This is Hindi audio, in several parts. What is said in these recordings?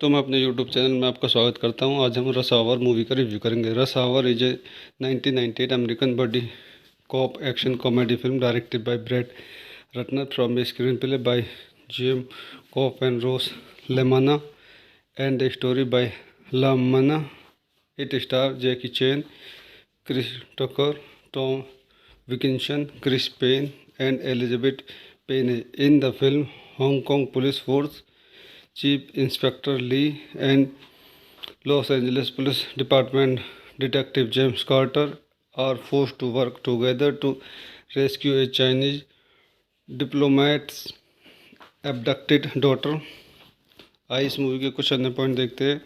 तो मैं अपने यूट्यूब चैनल में आपका स्वागत करता हूं। आज हम रश आवर मूवी का रिव्यू करेंगे। Rush our is a 1998 American body cop action comedy film directed by Brett Ratner from a screenplay by Jim Kouf and Ross लेमाना and a story by लामाना। It star Jackie Chan, Chris Tucker, Tom Wilkinson, Chris Penn and Elizabeth pen. In the film, Hong Kong Police Force Chief Inspector Lee and Los Angeles Police Department Detective James Carter are forced to work together to rescue a Chinese diplomat's abducted daughter। आइए इस मूवी के कुछ अन्य पॉइंट देखते हैं।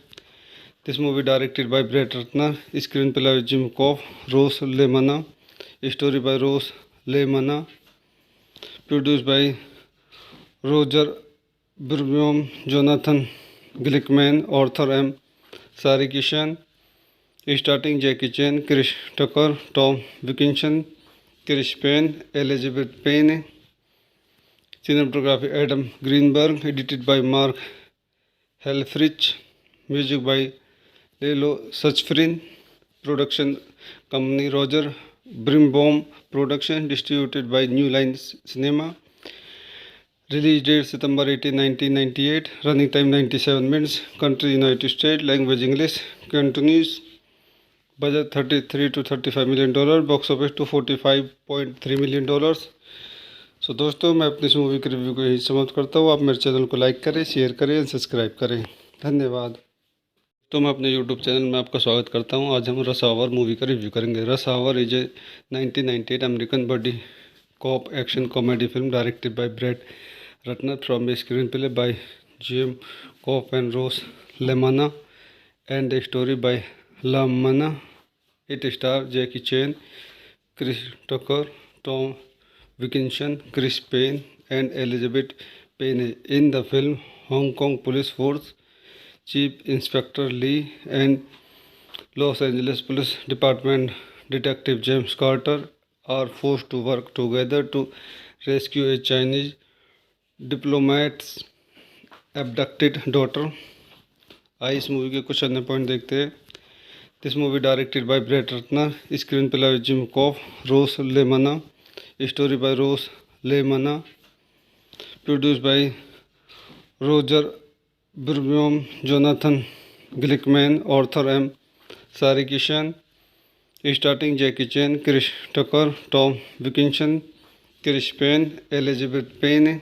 This movie directed by Brett Ratner, screenplay by Jim Kouf, Ross Lemna, story by Ross LaManna, produce by Roger Birnbaum, Jonathan Glickman, Arthur M Sarkissian. Starting Jackie Chan, Chris Tucker, Tom Wilkinson, Chris Penn, Elizabeth pen. Cinematography Adam Greenberg, edited by Mark Helfrich, music by Lalo Schifrin. Production company Roger Birnbaum production, distributed by New Line Cinema. Release date September 18, 1998। Running time 97 minutes. Country United State. Language English, Cantonese. Budget $33 to $35 million. Box office $245.3 million. So दोस्तों, मैं अपनी इस मूवी के रिव्यू को यही समाप्त करता हूँ। आप मेरे चैनल को लाइक करें, शेयर करें, सब्सक्राइब करें। धन्यवाद। तो मैं अपने यूट्यूब चैनल में आपका स्वागत करता हूं। आज हम रश आवर मूवी का रिव्यू करेंगे। Rush our is a 1998 American body cop action comedy film directed by Brett Ratner from a screenplay by Jim Kouf and Ross लेमाना and a story by लामाना। It star Jackie Chan, Chris Tucker, Tom Wilkinson, Chris Penn and Elizabeth pen. In the film, Hong Kong police force Chief Inspector Lee and Los Angeles Police Department Detective James Carter are forced to work together to rescue a Chinese diplomat's abducted daughter। आइए इस मूवी के कुछ अन्य पॉइंट देखते हैं। This movie directed by Brett Ratner, screenplay by Jim Kouf, Ross Lemna, story by Ross LaManna, produce by Roger Birnbaum, Jonathan Glickman, Arthur M Sarkissian. Starting Jackie Chan, Chris Tucker, Tom Wilkinson, Chris Penn, Elizabeth pen.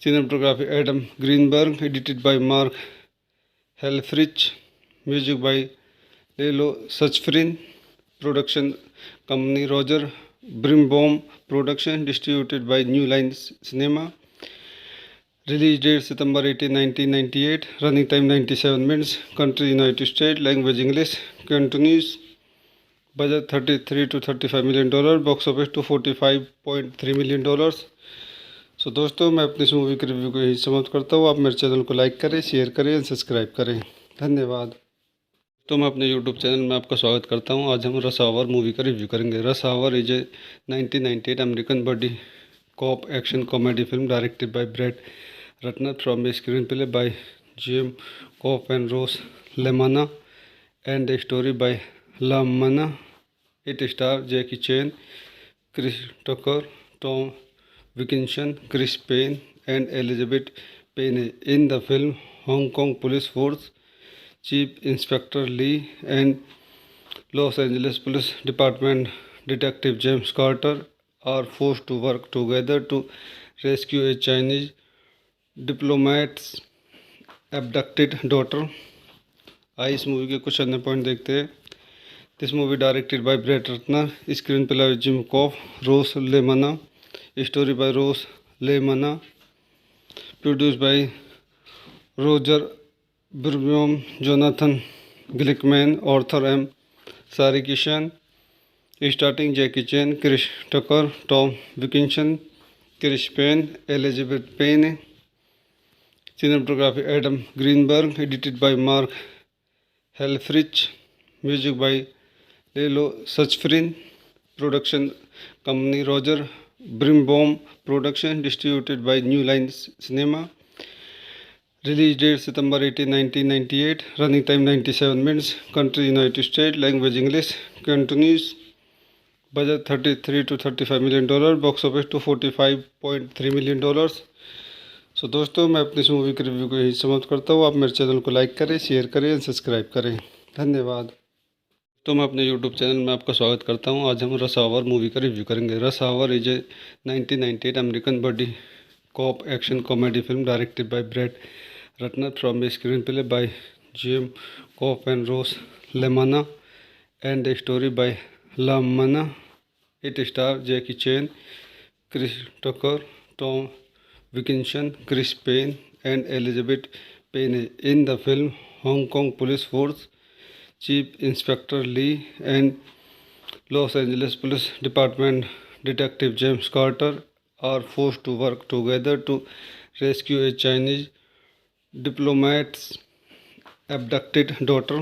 Cinematography Adam Greenberg, edited by Mark Helfrich, music by Lalo Schifrin. Production company Roger Birnbaum production, distributed by New Line Cinema. Release date September 18, 1998। Running time 97 minutes. Country United State. Language English, Cantonese. Budget $33 to $35 million. Box office $245.3 million. So दोस्तों, मैं अपनी इस मूवी के रिव्यू को यही समाप्त करता हूँ। आप मेरे चैनल को लाइक करें, शेयर करें, सब्सक्राइब करें। धन्यवाद। तो मैं अपने यूट्यूब चैनल में आपका स्वागत करता हूँ। आज हम रश आवर मूवी का रिव्यू करेंगे। Rush our is a 1998 American body cop action comedy film directed by Brett Ratner from a screenplay by Jim Kouf and Ross लेमाना and a story by लामाना। It star Jackie Chan, Chris Tucker, Tom Wilkinson, Chris Penn and Elizabeth pen. In the film, Hong Kong police force chief inspector Lee and Los Angeles police department detective James quarter are forced to work together to rescue a Chinese diplomat's abducted daughter। आइए इस मूवी के कुछ अन्य पॉइंट देखते हैं। This movie directed by Brett Ratner, screenplay by Jim Kouf, Ross Lemna, story by Ross LaManna, produce by Roger Birnbaum, Jonathan Glickman, Arthur M Sarkissian. Starting Jackie Chan, Chris Tucker, Tom Wilkinson, Chris Penn, Elizabeth pen. Cinematography Adam Greenberg, edited by Mark Helfrich, music by Lalo Schifrin. Production company Roger Birnbaum production, distributed by New Line Cinema. Release date September 18, 1998. Running time 97 minutes. Country United States. Language English. Cantonese. Budget $33 to $35 million. Box office to $45.3 million. So दोस्तों, मैं अपनी इस मूवी के रिव्यू को यही समाप्त करता हूँ। आप मेरे चैनल को लाइक करें, शेयर करें एंड सब्सक्राइब करें। धन्यवाद। तो मैं अपने यूट्यूब चैनल में आपका स्वागत करता हूँ। आज हम रश आवर मूवी का रिव्यू करेंगे। Rush our is a 1998 American body cop action comedy film directed by bread Ratner from a screenplay by Jim Kouf and Ross लेमाना and a story by लामाना। It star Jackie Chan, Chris Tucker, Tom Wilkinson, Chris Payne, and Elizabeth Payne. In the film, Hong Kong Police Force Chief Inspector Lee and Los Angeles Police Department Detective James Carter are forced to work together to rescue a Chinese diplomat's abducted daughter.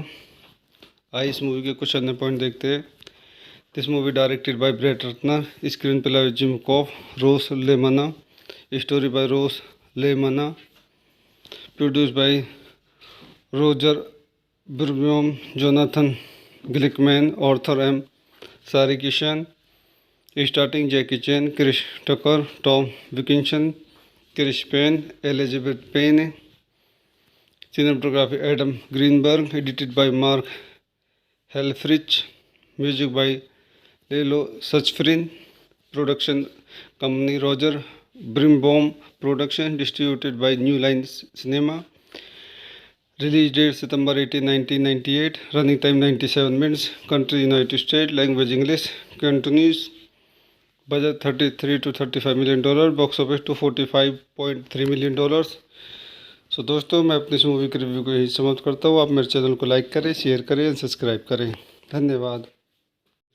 आइए इस मूवी के कुछ अन्य पॉइंट देखते हैं। This movie directed by bread Ratner, screenplay Jim Kouf, Ross LaManna, story by Rose Lemana, produced by Roger Birnbaum, Jonathan Glickman, Arthur M. Sarikishan, starting Jackie Chan, Chris Tucker, Tom Wilkinson, Chris Payne, Elizabeth Payne. Cinematography Adam Greenberg, edited by Mark Helfrich, music by Lelo Suchfrin, production company Roger Birnbaum production, distributed by New Line Cinema. Release date September 18, 1998. Running time 97 minutes. Country United States. Language English. Cantonese. Budget $33 to $35 million. Box office to $45.3 million. So दोस्तों, मैं अपनी इस मूवी के रिव्यू को यही समाप्त करता हूँ। आप मेरे चैनल को लाइक करें, शेयर करें एंड सब्सक्राइब करें। धन्यवाद।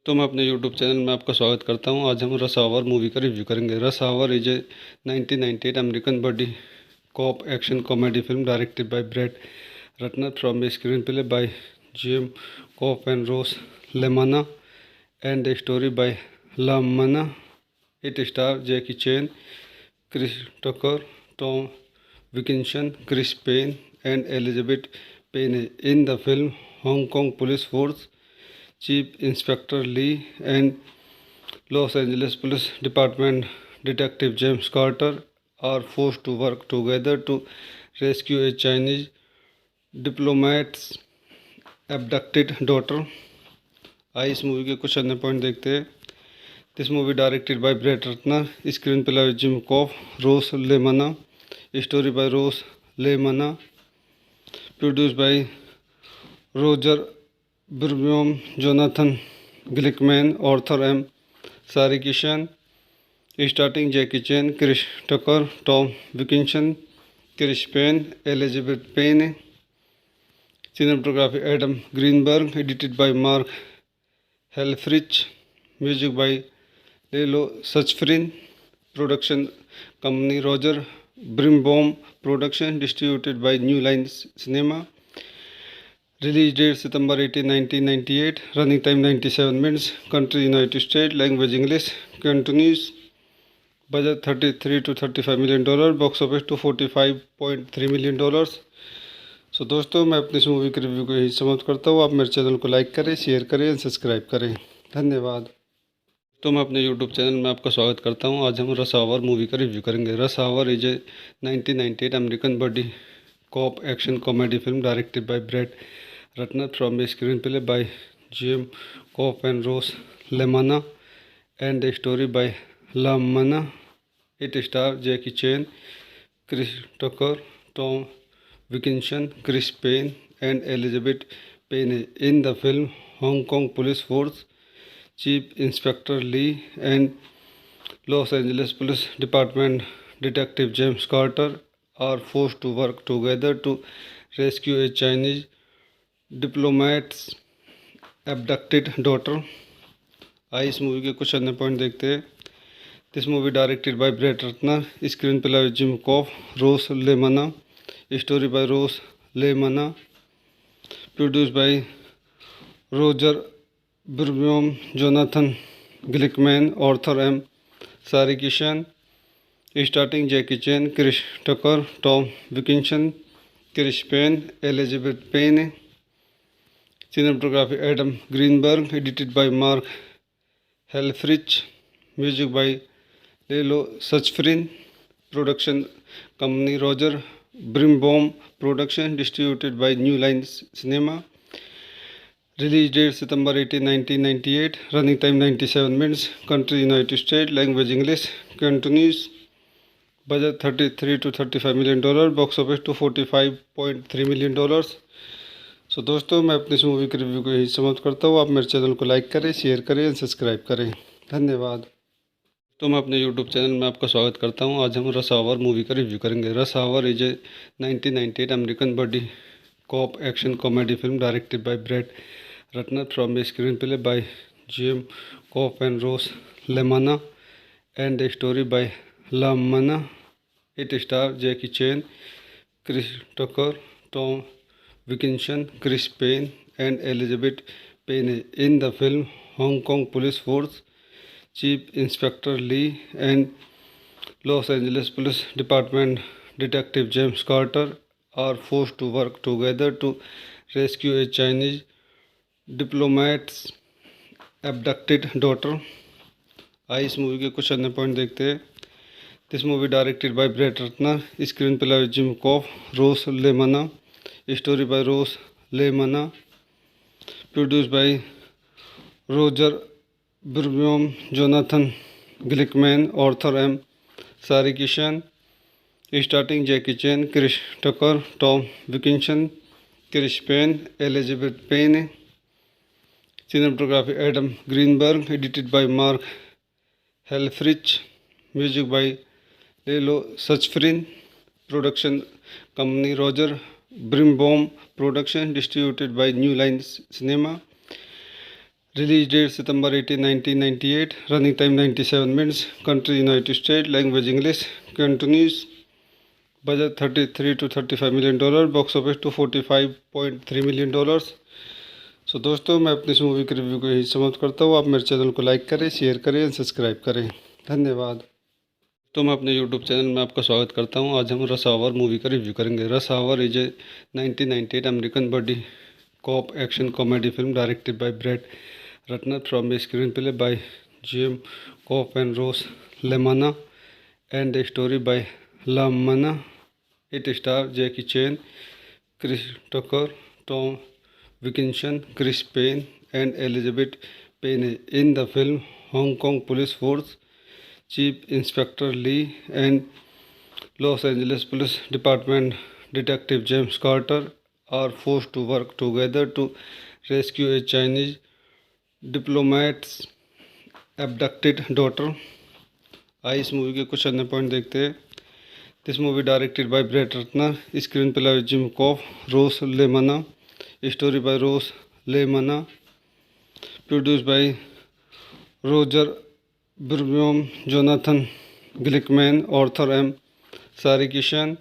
तो मैं अपने यूट्यूब चैनल में आपका स्वागत करता हूं। आज हम रश आवर मूवी का रिव्यू करेंगे। Rush our is a 1998 American body cop action comedy film directed by bread Ratner from a screenplay by Jim Kouf and Ross लेमाना and a story by लामाना। It star Jackie Chan, Chris Tucker, Tom Wilkinson, Chris Penn and Elizabeth pen. In the film, Hong Kong police force Chief Inspector Lee and Los Angeles Police Department Detective James Carter are forced to work together to rescue a Chinese diplomat's abducted daughter. आइए इस मूवी के कुछ अन्य पॉइंट देखते हैं। This movie directed by bread Ratner, screenplay by Jim Kouf, Ross Lemna, story by Ross Lemna, produced by Roger Birnbaum, Jonathan Glickman, Arthur M. Sarikishan, starting Jackie Chan, Chris Tucker, Tom Wilkinson, Chris Payne, Elizabeth Payne. Cinematography Adam Greenberg, edited by Mark Helfrich, music by Lelo Suchfrin, production company Roger Birnbaum production, distributed by New Line Cinema. Release date September 18, 1998. Running time 97 minutes. Country United States. Language English. Cantonese. Budget $33 to $35 million. Box office to $45.3 million. So दोस्तों, मैं अपनी इस मूवी के रिव्यू को यही समाप्त करता हूँ। आप मेरे चैनल को लाइक करें, शेयर करें एंड सब्सक्राइब करें। धन्यवाद। तो मैं अपने यूट्यूब चैनल में आपका स्वागत करता हूँ। आज हम रश आवर मूवी का रिव्यू करेंगे। Rush our is a 1998 American body cop action comedy film directed by Brett Ratner from a screenplay by Jim Cobb and Rose Lemana and a story by Lamana. It stars Jackie Chan, Chris Tucker, Tom Wilkinson, Chris Payne and Elizabeth Payne. In the film, Hong Kong Police Force Chief Inspector Lee and Los Angeles Police Department Detective James Carter are forced to work together to rescue a Chinese diplomat's abducted daughter. आइए इस मूवी के कुछ अन्य पॉइंट देखते हैं। This movie directed by bread Ratner, screenplay by Jim Kouf, Ross Lemna, story by Ross Lemna, produced by Roger Birnbaum, Jonathan Glickman, Arthur M. Sarikishan, starting Jackie Chan, Chris Tucker, Tom Wilkinson, Chris Penn, Elizabeth Pena. Cinematography Adam Greenberg. Edited by Mark Helfrich. Music by Lelo Suchfrin. Production company Roger Brimbaum Production. Distributed by New Line Cinema. Release date September 18, 1998. Running time 97 minutes. Country United States. Language English. Continues. Budget $33 to $35 million. Box office to $45.3 million. So दोस्तों, मैं अपनी इस मूवी के रिव्यू को यही समाप्त करता हूँ. आप मेरे चैनल को लाइक करें, शेयर करें एंड सब्सक्राइब करें. धन्यवाद. तो मैं अपने यूट्यूब चैनल में आपका स्वागत करता हूं. आज हम रश आवर मूवी का रिव्यू करेंगे. Rush our is a 1998 American body cop action comedy film directed by bread Ratner from a screenplay by Jim Kouf and Ross लेमाना and a story by लामाना. It star Jackie Chan, Chris Tucker, Tom Wilkinson, Chris Payne, and Elizabeth Payne. In the film, Hong Kong Police Force Chief Inspector Lee and Los Angeles Police Department Detective James Carter are forced to work together to rescue a Chinese diplomat's abducted daughter. आइए इस मूवी के कुछ अन्य पॉइंट देखते हैं. This movie directed by bread Ratner. Screenplay Jim Kouf, Ross लेमाना. Story by Rose Lemana. Produced by Roger Brimbaum, Jonathan Glickman, Arthur M. Sarikishan. Starting Jackie Chan, Chris Tucker, Tom Wilkinson, Chris Payne, Elizabeth Payne. Cinematography Adam Greenberg. Edited by Mark Helfrich. Music by Lelo Suchfrin. Production company Roger Brimbaum Production. Distributed by New Line Cinema. Release date September 18, 1998. Running time 97 minutes. Country United States. Language English. Continues. Budget $33 to $35 million. Box office to $45.3 million. So दोस्तों, मैं अपनी इस मूवी के रिव्यू को यही समाप्त करता हूँ. आप मेरे चैनल को लाइक करें, शेयर करें एंड सब्सक्राइब करें. धन्यवाद. तो मैं अपने यूट्यूब चैनल में आपका स्वागत करता हूं. आज हम रश आवर मूवी का रिव्यू करेंगे. Rush our is a 1998 American body cop action comedy film directed by bread Ratner from a screenplay by Jim Kouf and Ross लेमाना and a story by लामाना. It star Jackie Chan, Chris Tucker, Tom Wilkinson, Chris Penn and Elizabeth pen. In the film, Hong Kong police force Chief Inspector Lee and Los Angeles Police Department Detective James Carter are forced to work together to rescue a Chinese diplomat's abducted daughter. आइए इस मूवी के कुछ अन्य पॉइंट देखते हैं. This movie directed by bread Ratner. Screenplay Jim Kouf, Ross लेमाना. Story by Ross लेमाना. Produced by Roger Brimbaum, Jonathan Glickman, Arthur M. Sarikishan.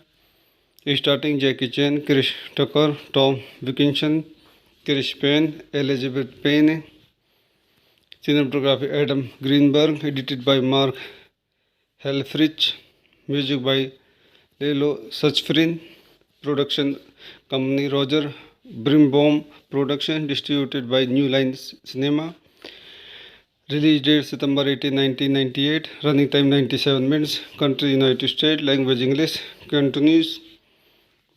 Starting Jackie Chan, Chris Tucker, Tom Wilkinson, Chris Payne, Elizabeth Payne. Cinematography Adam Greenberg. Edited by Mark Helfrich. Music by Lelo Suchfrin. Production company Roger Brimbaum Production. Distributed by New Line Cinema. Release date September 18, 1998. Running time 97 minutes. Country United States. Language English. Continues.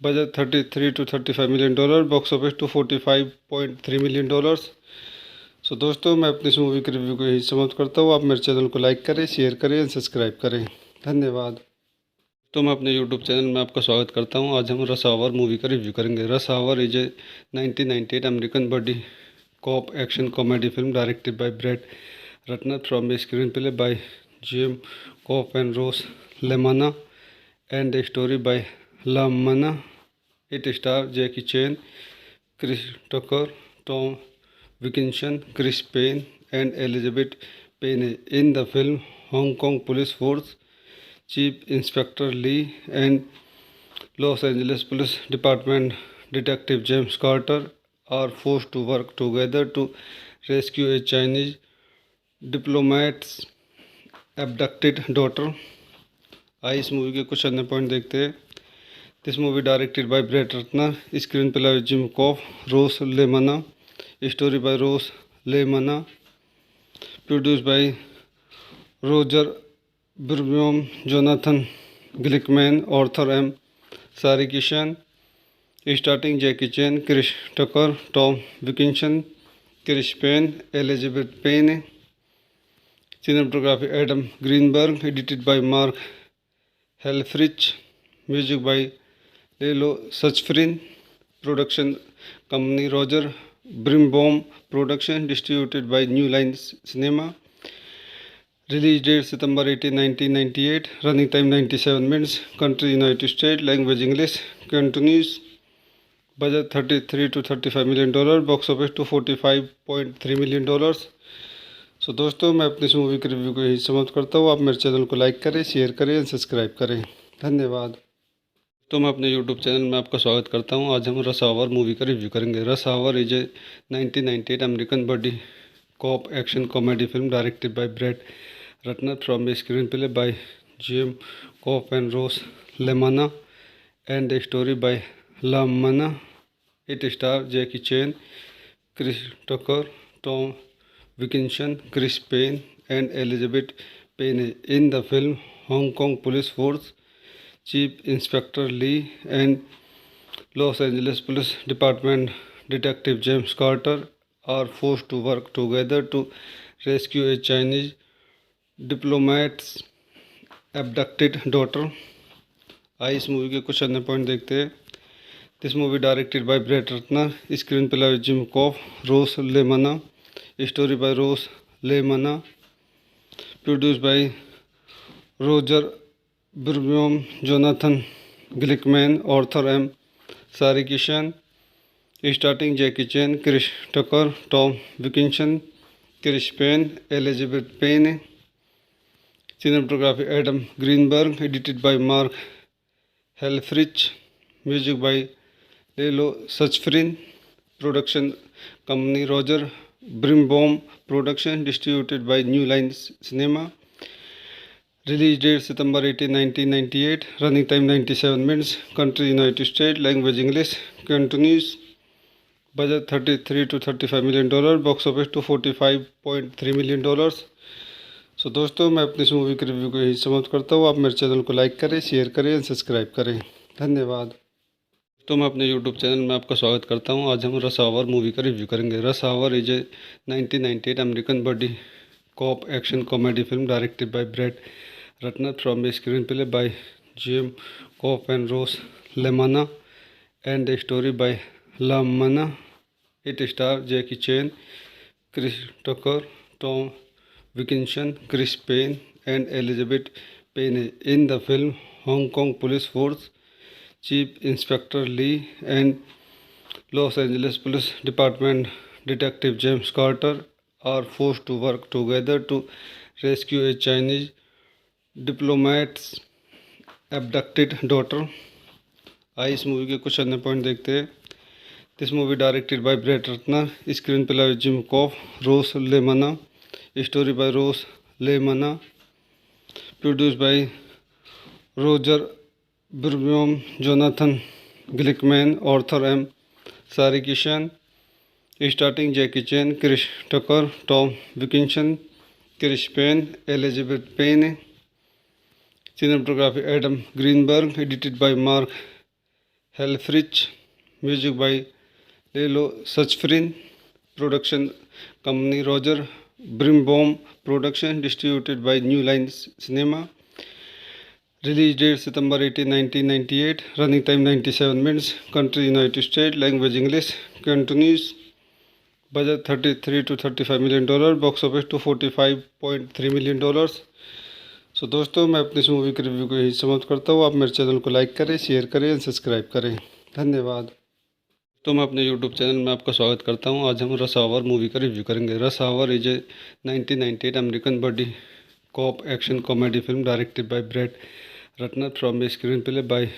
Budget $33 to $35 million. Box office to $45.3 million. So दोस्तों, मैं अपनी इस मूवी के रिव्यू को यही समाप्त करता हूँ. आप मेरे चैनल को लाइक करें, शेयर करें एंड सब्सक्राइब करें. धन्यवाद. तो मैं अपने यूट्यूब चैनल में आपका स्वागत करता हूँ. आज हम रश आवर मूवी का रिव्यू करेंगे. Rush our is a 1998 American body cop action comedy film directed by Brett Rutner from a screenplay by Jim Coff and Rose Lemana and a story by Lamana. It stars Jackie Chan, Chris Tucker, Tom Wilkinson, Chris Payne and Elizabeth Payne. In the film, Hong Kong Police Force Chief Inspector Lee and Los Angeles Police Department Detective James Carter are forced to work together to rescue a Chinese diplomat's abducted daughter. आइए इस मूवी के कुछ अन्य पॉइंट देखते हैं. This movie directed by Brett Ratner, screenplay by Jim Koff, Rose Lemana, story by Rose Lemana, produced by Roger Birnbaum, Jonathan Glickman, Arthur M. Sarikishan, starting Jackie Chan, Chris Tucker, Tom Wilkinson, Chris Payne, Elizabeth Payne, cinematography Adam Greenberg, edited by Mark Helfrich, music by Lelo Suchfrin, production company Roger Birnbaum Production, distributed by New Line Cinema. Release date September 18, 1998. Running time 97 minutes. Country United States. Language English. Continues. Budget 33 to 35 million dollar. Box office to 45.3 million dollars. So दोस्तों, मैं अपनी इस मूवी के रिव्यू को यही समाप्त करता हूँ. आप मेरे चैनल को लाइक करें, शेयर करें और सब्सक्राइब करें. धन्यवाद. तो मैं अपने यूट्यूब चैनल में आपका स्वागत करता हूं. आज हम रश आवर मूवी का रिव्यू करेंगे. Rush our is a 1998 American body cop action comedy film directed by Brett Ratner from a screenplay by Jim Kouf and Ross लेमाना and a story by लामाना. It star Jackie Chan, Chris Tucker, Tom Wilkinson, Chris Penn and Elizabeth pen. In the film Hong Kong police force Chief Inspector Lee and Los Angeles Police Department Detective James Carter are forced to work together to rescue a Chinese diplomat's abducted daughter. आइए इस मूवी के कुछ अन्य पॉइंट देखते हैं. This movie directed by Brett Ratner, screenplay by Jim Kouf, Ross Lemna, story by Ross Lemna, produced by Roger Birnbaum, Jonathan Glickman, Arthur M. Sarikishan, starting Jackie Chan, Chris Tucker, Tom Wilkinson, Chris Payne, Elizabeth Payne, cinematography Adam Greenberg, edited by Mark Helfrich, music by Lelo Suchfrin, production company Roger Birnbaum Production, distributed by New Line Cinema. Release date September 18, 1998. Running time 97 minutes. Country United States. Language English. Continues. Budget 33 to 35 million dollar. Box office to 45.3 million dollars. So दोस्तों, मैं अपनी इस मूवी के रिव्यू को यही समाप्त करता हूँ. आप मेरे चैनल को लाइक करें, शेयर करें और सब्सक्राइब करें. धन्यवाद. तो मैं अपने यूट्यूब चैनल में आपका स्वागत करता हूँ. आज हम रश आवर मूवी का रिव्यू करेंगे. Rush our is a 1998 American body cop action comedy film directed by Brett Ratner from a screenplay by Jim Koff and Rose Lemana and a story by Lamana. It stars Jackie Chan, Chris Tucker, Tom Wilkinson, Chris Payne and Elizabeth Payne. In the film Hong Kong Police Force, Chief Inspector Lee and Los Angeles Police Department Detective James Carter are forced to work together to rescue a Chinese diplomat's abducted daughter. आइए इस मूवी के कुछ अन्य पॉइंट देखते हैं. This movie directed by Brett Ratner, screenplay by Jim Kouf, Ross Lemna, story by Ross Lemna, produced by Roger Birnbaum, Jonathan Glickman, Arthur M. Sarkissian, starting Jackie Chan, Chris Tucker, Tom Wilkinson, Chris Penn, Elizabeth Pena, cinematography Adam Greenberg, edited by Mark Helfrich, music by Lelo Suchfrin, production company Roger Birnbaum Production, distributed by New Line Cinema. Release date September 18, 1998. Running time 97 minutes. Country United States. Language English. Continues. Budget 33 to 35 million dollar. Box office to 45.3 million dollars. So दोस्तों, मैं अपनी इस मूवी के रिव्यू को यही समाप्त करता हूँ. आप मेरे चैनल को लाइक करें, शेयर करें और सब्सक्राइब करें. धन्यवाद. तो मैं अपने यूट्यूब चैनल में आपका स्वागत करता हूँ. आज हम रश आवर मूवी का रिव्यू करेंगे. Rush our is a 1998 American body cop action comedy film directed by Brett Ratner from a screenplay by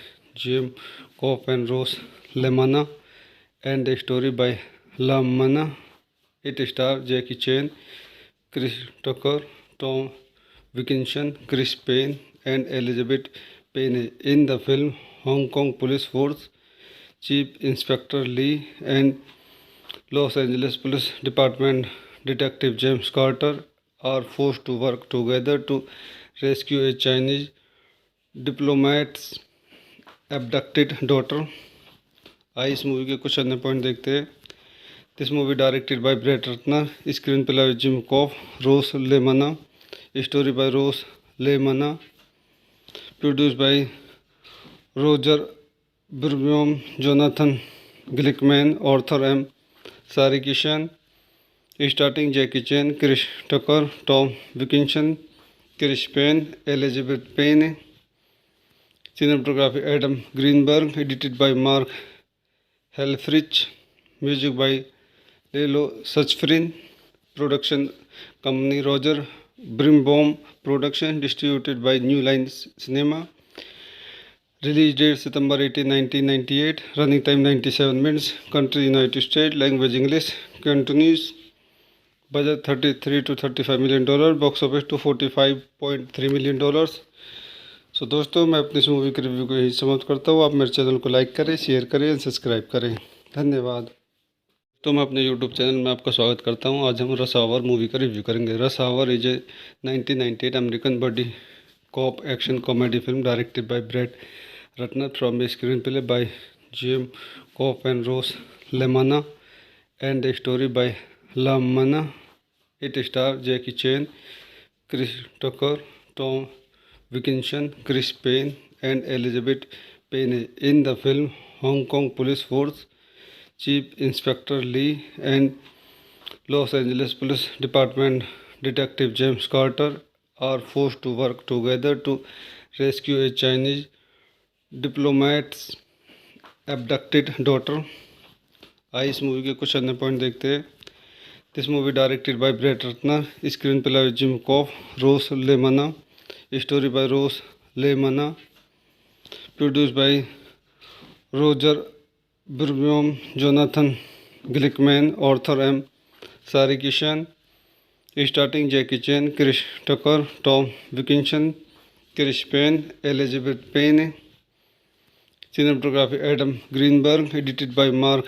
Jim Kouf and Ross लेमाना and a story by लामाना. It star Jackie Chan, Chris Tucker, Tom Wilkinson, Chris Payne and Elizabeth Payne. In the film Kong Police Force Chief Inspector Lee and Los Angeles Police Department Detective James Carter are forced to work together to rescue a Chinese diplomat's abducted daughter. आइए इस मूवी के कुछ अन्य पॉइंट देखते हैं। This movie directed by Brett Ratner, screenplay by Jim Kouf, Ross Lemna, story by Ross Lemna, produced by Roger Birnbaum, Jonathan Glickman, Arthur M Sarkissian, starting Jackie Chan, Chris Tucker, Tom Wilkinson, Chris Penn, Elizabeth Pena, cinematography Adam Greenberg, edited by Mark Helfrich, music by Lelo Suchfrin, production company Roger Brimbaum Production, distributed by New Line Cinema. Release date September 18, 1998. Running time 97 minutes. Country United States. Language English. Continues. Budget $33 to $35 million. Box office to $45.3 million. So दोस्तों, मैं अपनी इस मूवी के रिव्यू को यही समाप्त करता हूँ। आप मेरे चैनल को लाइक करें, शेयर करें और सब्सक्राइब करें। धन्यवाद। तो मैं अपने यूट्यूब चैनल में आपका स्वागत करता हूँ। आज हम रश आवर मूवी का रिव्यू करेंगे। Rush our is a 1998 American body cop action comedy film directed by Brett Ratner from a screenplay by Jim Kouf and Ross लेमाना and the story by लामना। It star Jackie Chan, Chris Tucker, Tom Wilkinson, Chris Payne, and Elizabeth Payne. In the film, Hong Kong Police Force Chief Inspector Lee and Los Angeles Police Department Detective James Carter are forced to work together to rescue a Chinese diplomat's abducted daughter. आइए इस मूवी के कुछ अन्य पॉइंट देखते हैं। This movie directed by Brett Ratner, screenplay by Jim Kouf, Ross Lemna, story by Ross Lemna, produced by Roger Birnbaum, Jonathan Glickman, Arthur M Sarkissian, starting Jackie Chan, Chris Tucker, Tom Wilkinson, Chris Penn, Elizabeth Pena, cinematography Adam Greenberg, edited by Mark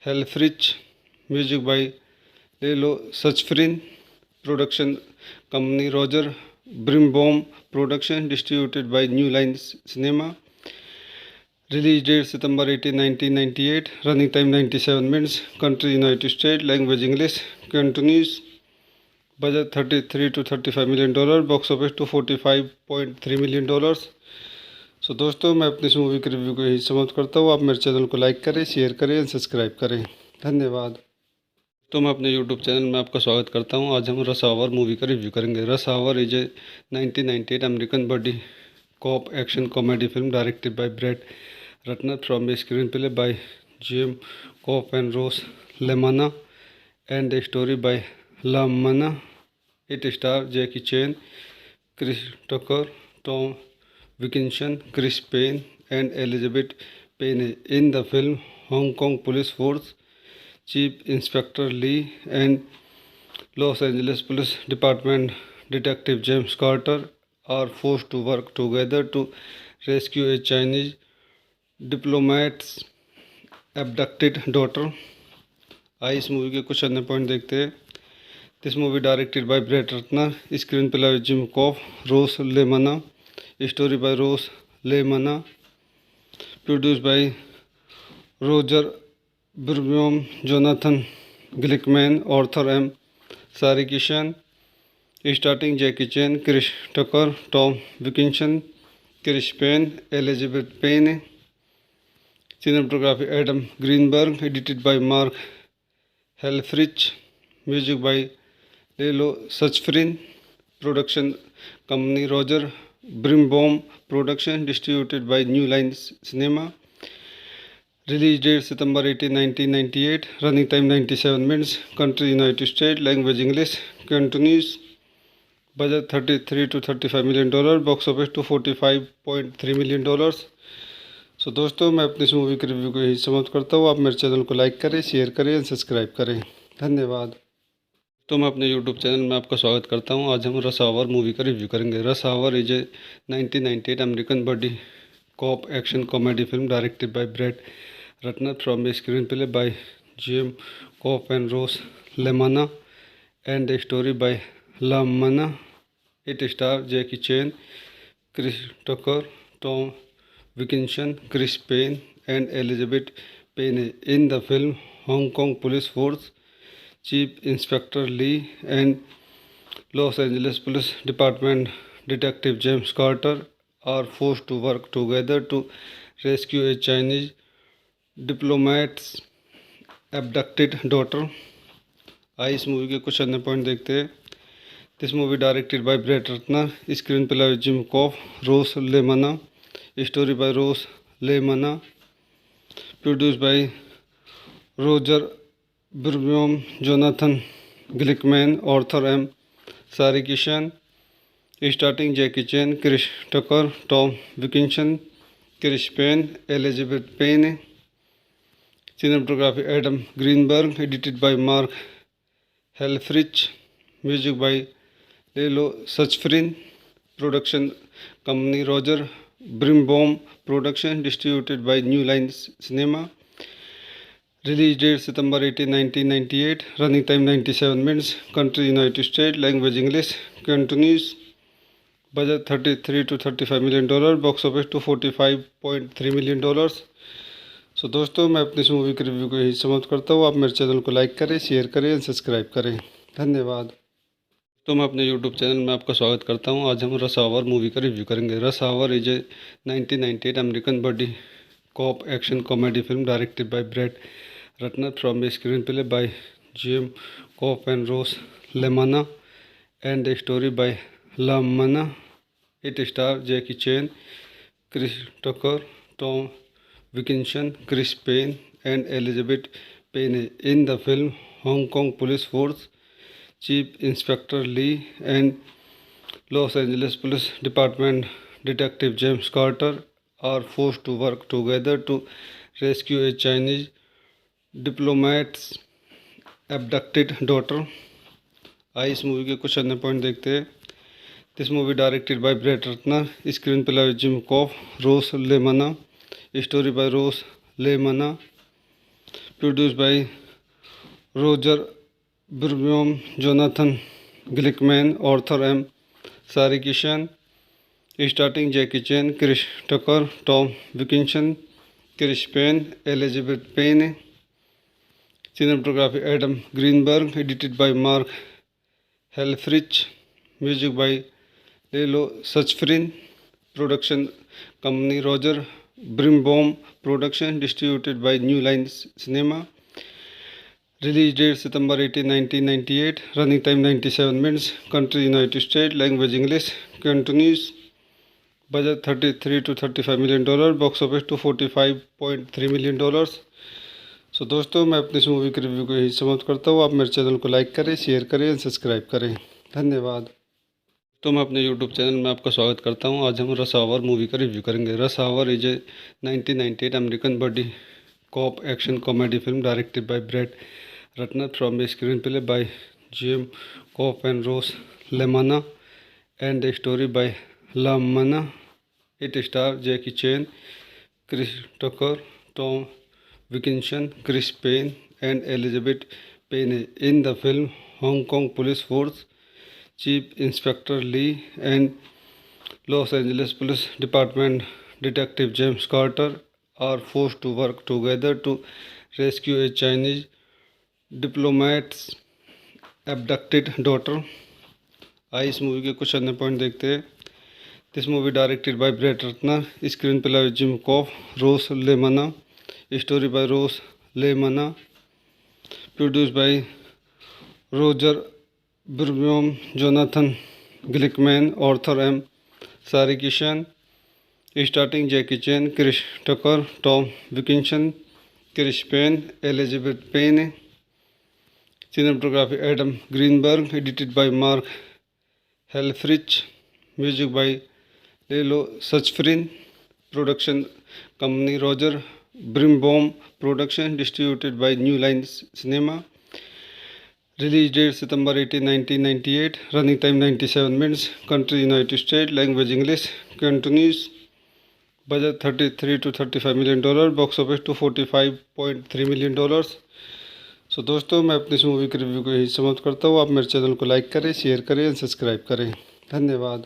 Helfrich, music by Lelo Suchfrin, production company Roger Brimbaum Production, distributed by New Line Cinema. Release date September 18, 1998. Running time 97 minutes. Country United States. Language English. Continues. Budget $33 to $35 million. Box office to $45.3 million. So दोस्तों, मैं अपनी इस मूवी के रिव्यू को यही समाप्त करता हूँ। आप मेरे चैनल को लाइक करें, शेयर करें और सब्सक्राइब करें। धन्यवाद। तो मैं अपने यूट्यूब चैनल में आपका स्वागत करता हूँ। आज हम रश आवर मूवी का रिव्यू करेंगे। Rush our is a 1998 American body cop action comedy film directed by Brett Ratner from a screenplay by Jim Kouf and Ross लेमाना and the story by लामना। It star Jackie Chan, Chris Tucker, Tom Wilkinson, Chris Penn and Elizabeth pen. In the film, Hong Kong police force Chief Inspector Lee and Los Angeles Police Department Detective James Carter are forced to work together to rescue a Chinese diplomat's abducted daughter. आइए इस मूवी के कुछ अन्य पॉइंट देखते हैं। This movie directed by Brett Ratner, screenplay by Jim Kouf, Ross Lemna, story by Ross Lemna, produced by Roger Birnbaum, Jonathan Glickman, Arthur M Sarkissian, starting Jackie Chan, Chris Tucker, Tom Wilkinson, Chris Penn, Elizabeth Pena, cinematography Adam Greenberg, edited by Mark Helfrich, music by Lelo Suchfrin, production company Roger Brimbaum Production, distributed by New Line Cinema. Release date September 18, 1998. Running time 97 minutes. Country United States. Language English. Continues. Budget $33 to $35 million. Box office to $45.3 million. So दोस्तों, मैं अपनी इस मूवी के रिव्यू को यही समाप्त करता हूँ। आप मेरे चैनल को लाइक करें, शेयर करें और सब्सक्राइब करें। धन्यवाद। तो मैं अपने यूट्यूब चैनल में आपका स्वागत करता हूँ। आज हम रश आवर मूवी का रिव्यू करेंगे। Rush our is a 1998 American body cop action comedy film directed by Brett Ratner from a screenplay by Jim Cobb and Rose LeMana and a story by LaManna. It stars Jackie Chan, Chris Tucker, Tom Wilkinson, Chris Payne, and Elizabeth Payne. In the film, Hong Kong Police Force Chief Inspector Lee and Los Angeles Police Department Detective James Carter are forced to work together to rescue a Chinese diplomat's abducted daughter. आइए इस मूवी के कुछ अन्य पॉइंट देखते हैं। This movie directed by Brett Ratner, screenplay by Jim Kouf, Ross Lemna, story by Ross LaManna, produce by Roger Birnbaum, Jonathan Glickman, Arthur M Sarkissian, starting Jackie Chan, Chris Tucker, Tom Wilkinson, Chris Penn, Elizabeth Pena, cinematography Adam Greenberg, edited by Mark Helfrich, music by Lelo Suchfrin, production company Roger Brimbaum Production, distributed by New Line Cinema, release date September 18, 1998, running time 97 minutes, country United States, language English, Cantonese, budget $33 to $35 million, box office to $45.3 million। So दोस्तों, मैं अपनी इस मूवी के रिव्यू को यही समाप्त करता हूँ। आप मेरे चैनल को लाइक करें, शेयर करें और सब्सक्राइब करें। धन्यवाद। तो मैं अपने यूट्यूब चैनल में आपका स्वागत करता हूँ। आज हम रश आवर मूवी का रिव्यू करेंगे। Rush our is a 1998 American body cop action comedy film directed by Brett Ratner from a screenplay by Jim Kouf and Ross Lemna and a story by लामना। It star Jackie Chan, Chris Tucker, Tom Wilkinson, Chris Payne, and Elizabeth Payne. In the film, Hong Kong Police Force Chief Inspector Lee and Los Angeles Police Department Detective James Carter are forced to work together to rescue a Chinese diplomat's abducted daughter। आइए इस मूवी के कुछ अन्य पॉइंट देखते हैं। This movie directed by Brett Ratner, screenplay by Jim Kouf, Ross Lemna, story by Ross LaManna, produce by Roger Birnbaum, Jonathan Glickman, Arthur M Sarkissian, starting Jackie Chan, Chris Tucker, Tom Wilkinson, Chris Penn, Elizabeth Pena, cinematography Adam Greenberg, edited by Mark Helfrich, music by Lelo Suchfrin, production company Roger Brimbaum Production, distributed by New Line Cinema, release date September 18, 1998, running time 97 minutes, country United States, language English, Cantonese, budget $33 to $35 million, box office to $45.3 million। So दोस्तों, मैं अपनी इस मूवी के रिव्यू को यही समाप्त करता हूँ। आप मेरे चैनल को लाइक करें, शेयर करें और सब्सक्राइब करें। धन्यवाद। तो मैं अपने यूट्यूब चैनल में आपका स्वागत करता हूँ। आज हम रश आवर मूवी का रिव्यू करेंगे। Rush our is a 1998 American body cop action comedy film directed by Brett Ratner from a screenplay by Jim Kouf and Ross Lemna and a story by लामना। It star Jackie Chan, Chris Tucker, Tom Wilkinson, Chris Payne, and Elizabeth Payne. In the film, Hong Kong Police Force Chief Inspector Lee and Los Angeles Police Department Detective James Carter are forced to work together to rescue a Chinese diplomat's abducted daughter। आइए इस मूवी के कुछ अन्य पॉइंट देखते हैं। This movie directed by Brett Ratner, screenplay by Jim Kouf, Ross Lemna, story by Ross LaManna, produce by Roger Birnbaum, Jonathan Glickman, Arthur M Sarkissian, starting Jackie Chan, Chris Tucker, Tom Wilkinson, Chris Penn, Elizabeth Pena, cinematography Adam Greenberg, edited by Mark Helfrich, music by Lelo Suchfrin, production company Roger Brimbaum Production, distributed by New Line Cinema, release date September 18, 1998, running time 97 minutes, country United States, language English, Cantonese, budget $33 to $35 million, box office to $45.3 million। So दोस्तों, मैं अपनी इस मूवी के रिव्यू को यही समाप्त करता हूँ। आप मेरे चैनल को लाइक करें, शेयर करें, सब्सक्राइब करें। धन्यवाद।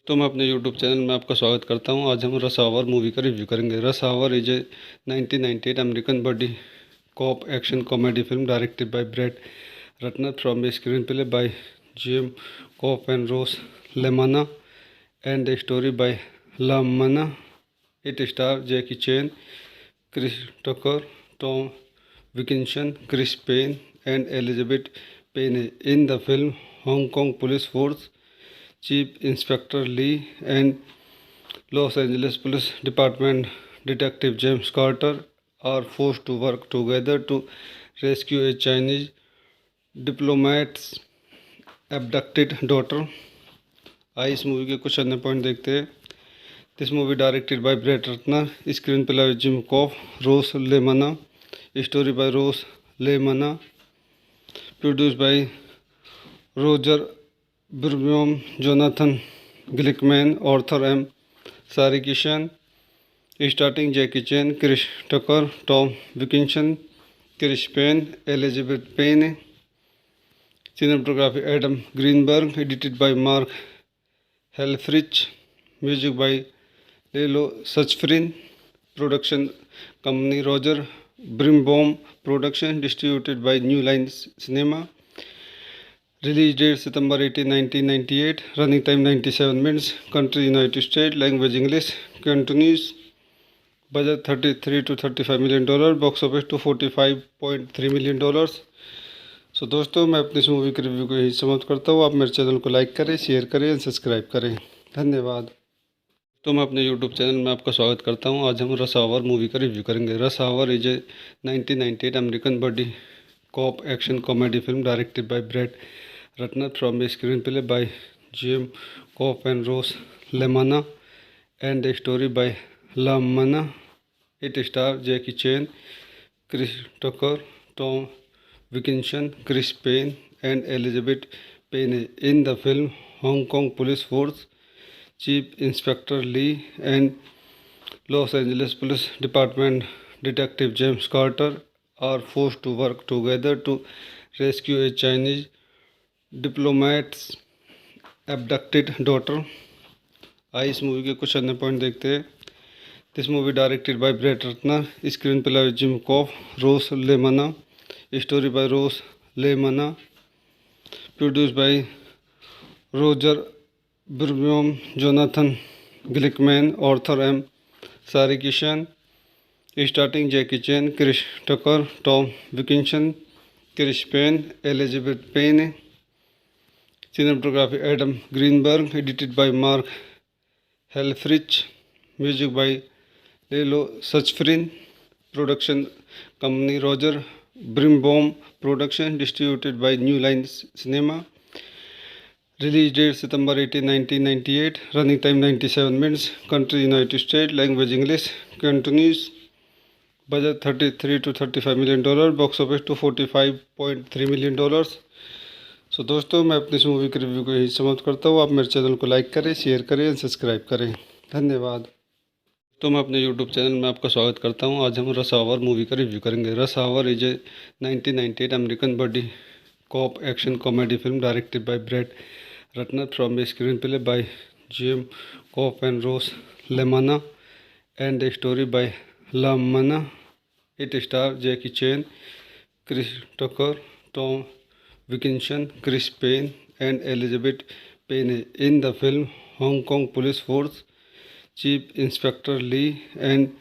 तो मैं अपने यूट्यूब चैनल में आपका स्वागत करता हूं। आज हम रश आवर मूवी का रिव्यू करेंगे। Rush our is a 1998 American body cop action comedy film directed by bread Ratner from a screenplay by Jim Kouf and Ross लेमाना and the story by लामाना। It star Jackie Chan, Chris Tucker, Tom Wilkinson, Chris Penn and Elizabeth pen. In the film, Hong Kong police force Chief Inspector Lee and Los Angeles Police Department Detective James Carter are forced to work together to rescue a Chinese diplomat's abducted daughter। आइए इस मूवी के कुछ अन्य पॉइंट देखते हैं। This movie directed by bread Ratner, screenplay by Jim Kouf, Ross Lemna, story by Ross LaManna, produce by Roger Birnbaum, Jonathan Glickman, Arthur M Sarkissian, starting Jackie Chan, Chris Tucker, Tom Wilkinson, Chris Penn, Elizabeth pen. Cinematography Adam Greenberg, edited by Mark Helfrich, music by Lalo Schifrin, production company Roger Birnbaum production, distributed by New Line Cinema. Release date September 18, 1998, running time 97 minutes, country United State, language English, Cantonese, budget $33 to $35 million, box office to $45.3 million। So दोस्तों, मैं अपनी इस मूवी के रिव्यू को यही समाप्त करता हूँ। आप मेरे चैनल को लाइक करें, शेयर करें, सब्सक्राइब करें। धन्यवाद। तो मैं अपने यूट्यूब चैनल में आपका स्वागत करता हूँ। आज हम रश आवर मूवी का रिव्यू करेंगे। Rush our is a 1998 American body cop action comedy film directed by Brett Ratner from a screenplay by Jim Cobb and Rose Lemana and the story by Lamana. It stars Jackie Chan, Chris Tucker, Tom Wilkinson, Chris Payne and Elizabeth Payne. In the film, Hong Kong Police Force Chief Inspector Lee and Los Angeles Police Department Detective James Carter are forced to work together to rescue a Chinese diplomat's abducted daughter. आइए इस मूवी के कुछ अन्य पॉइंट देखते हैं। This movie directed by bread Ratner, screenplay by Jim Kouf, Ross Lemna, story by Ross LaManna, produce by Roger Birnbaum, Jonathan Glickman, Arthur M Sarkissian, starting Jackie Chan, Chris Tucker, Tom Wilkinson, Chris Penn, Elizabeth Pena. Cinematography Adam Greenberg, edited by Mark Helfrich, music by Lelo Suchfrin, production company Roger Brimbaum production, distributed by New Line Cinema। Release date September 18, 1998, running time 97 minutes, country United States, language English, Cantonese, budget $33 to $35 million, box office to $45.3 million। So दोस्तों, मैं अपनी इस मूवी के रिव्यू को यही समाप्त करता हूँ। आप मेरे चैनल को लाइक करें, शेयर करें, सब्सक्राइब करें। धन्यवाद। तो मैं अपने यूट्यूब चैनल में आपका स्वागत करता हूँ। आज हम रश आवर मूवी का रिव्यू करेंगे। Rush our is a 1998 American body cop action comedy film directed by bread Ratner from a screenplay by Jim Kouf and Ross लेमाना and the story by लामाना। It star Jackie Chan, Chris Tucker, Tom Wilkinson, Chris Payne and Elizabeth Payne. In the film, Hong Kong Police Force Chief Inspector Lee and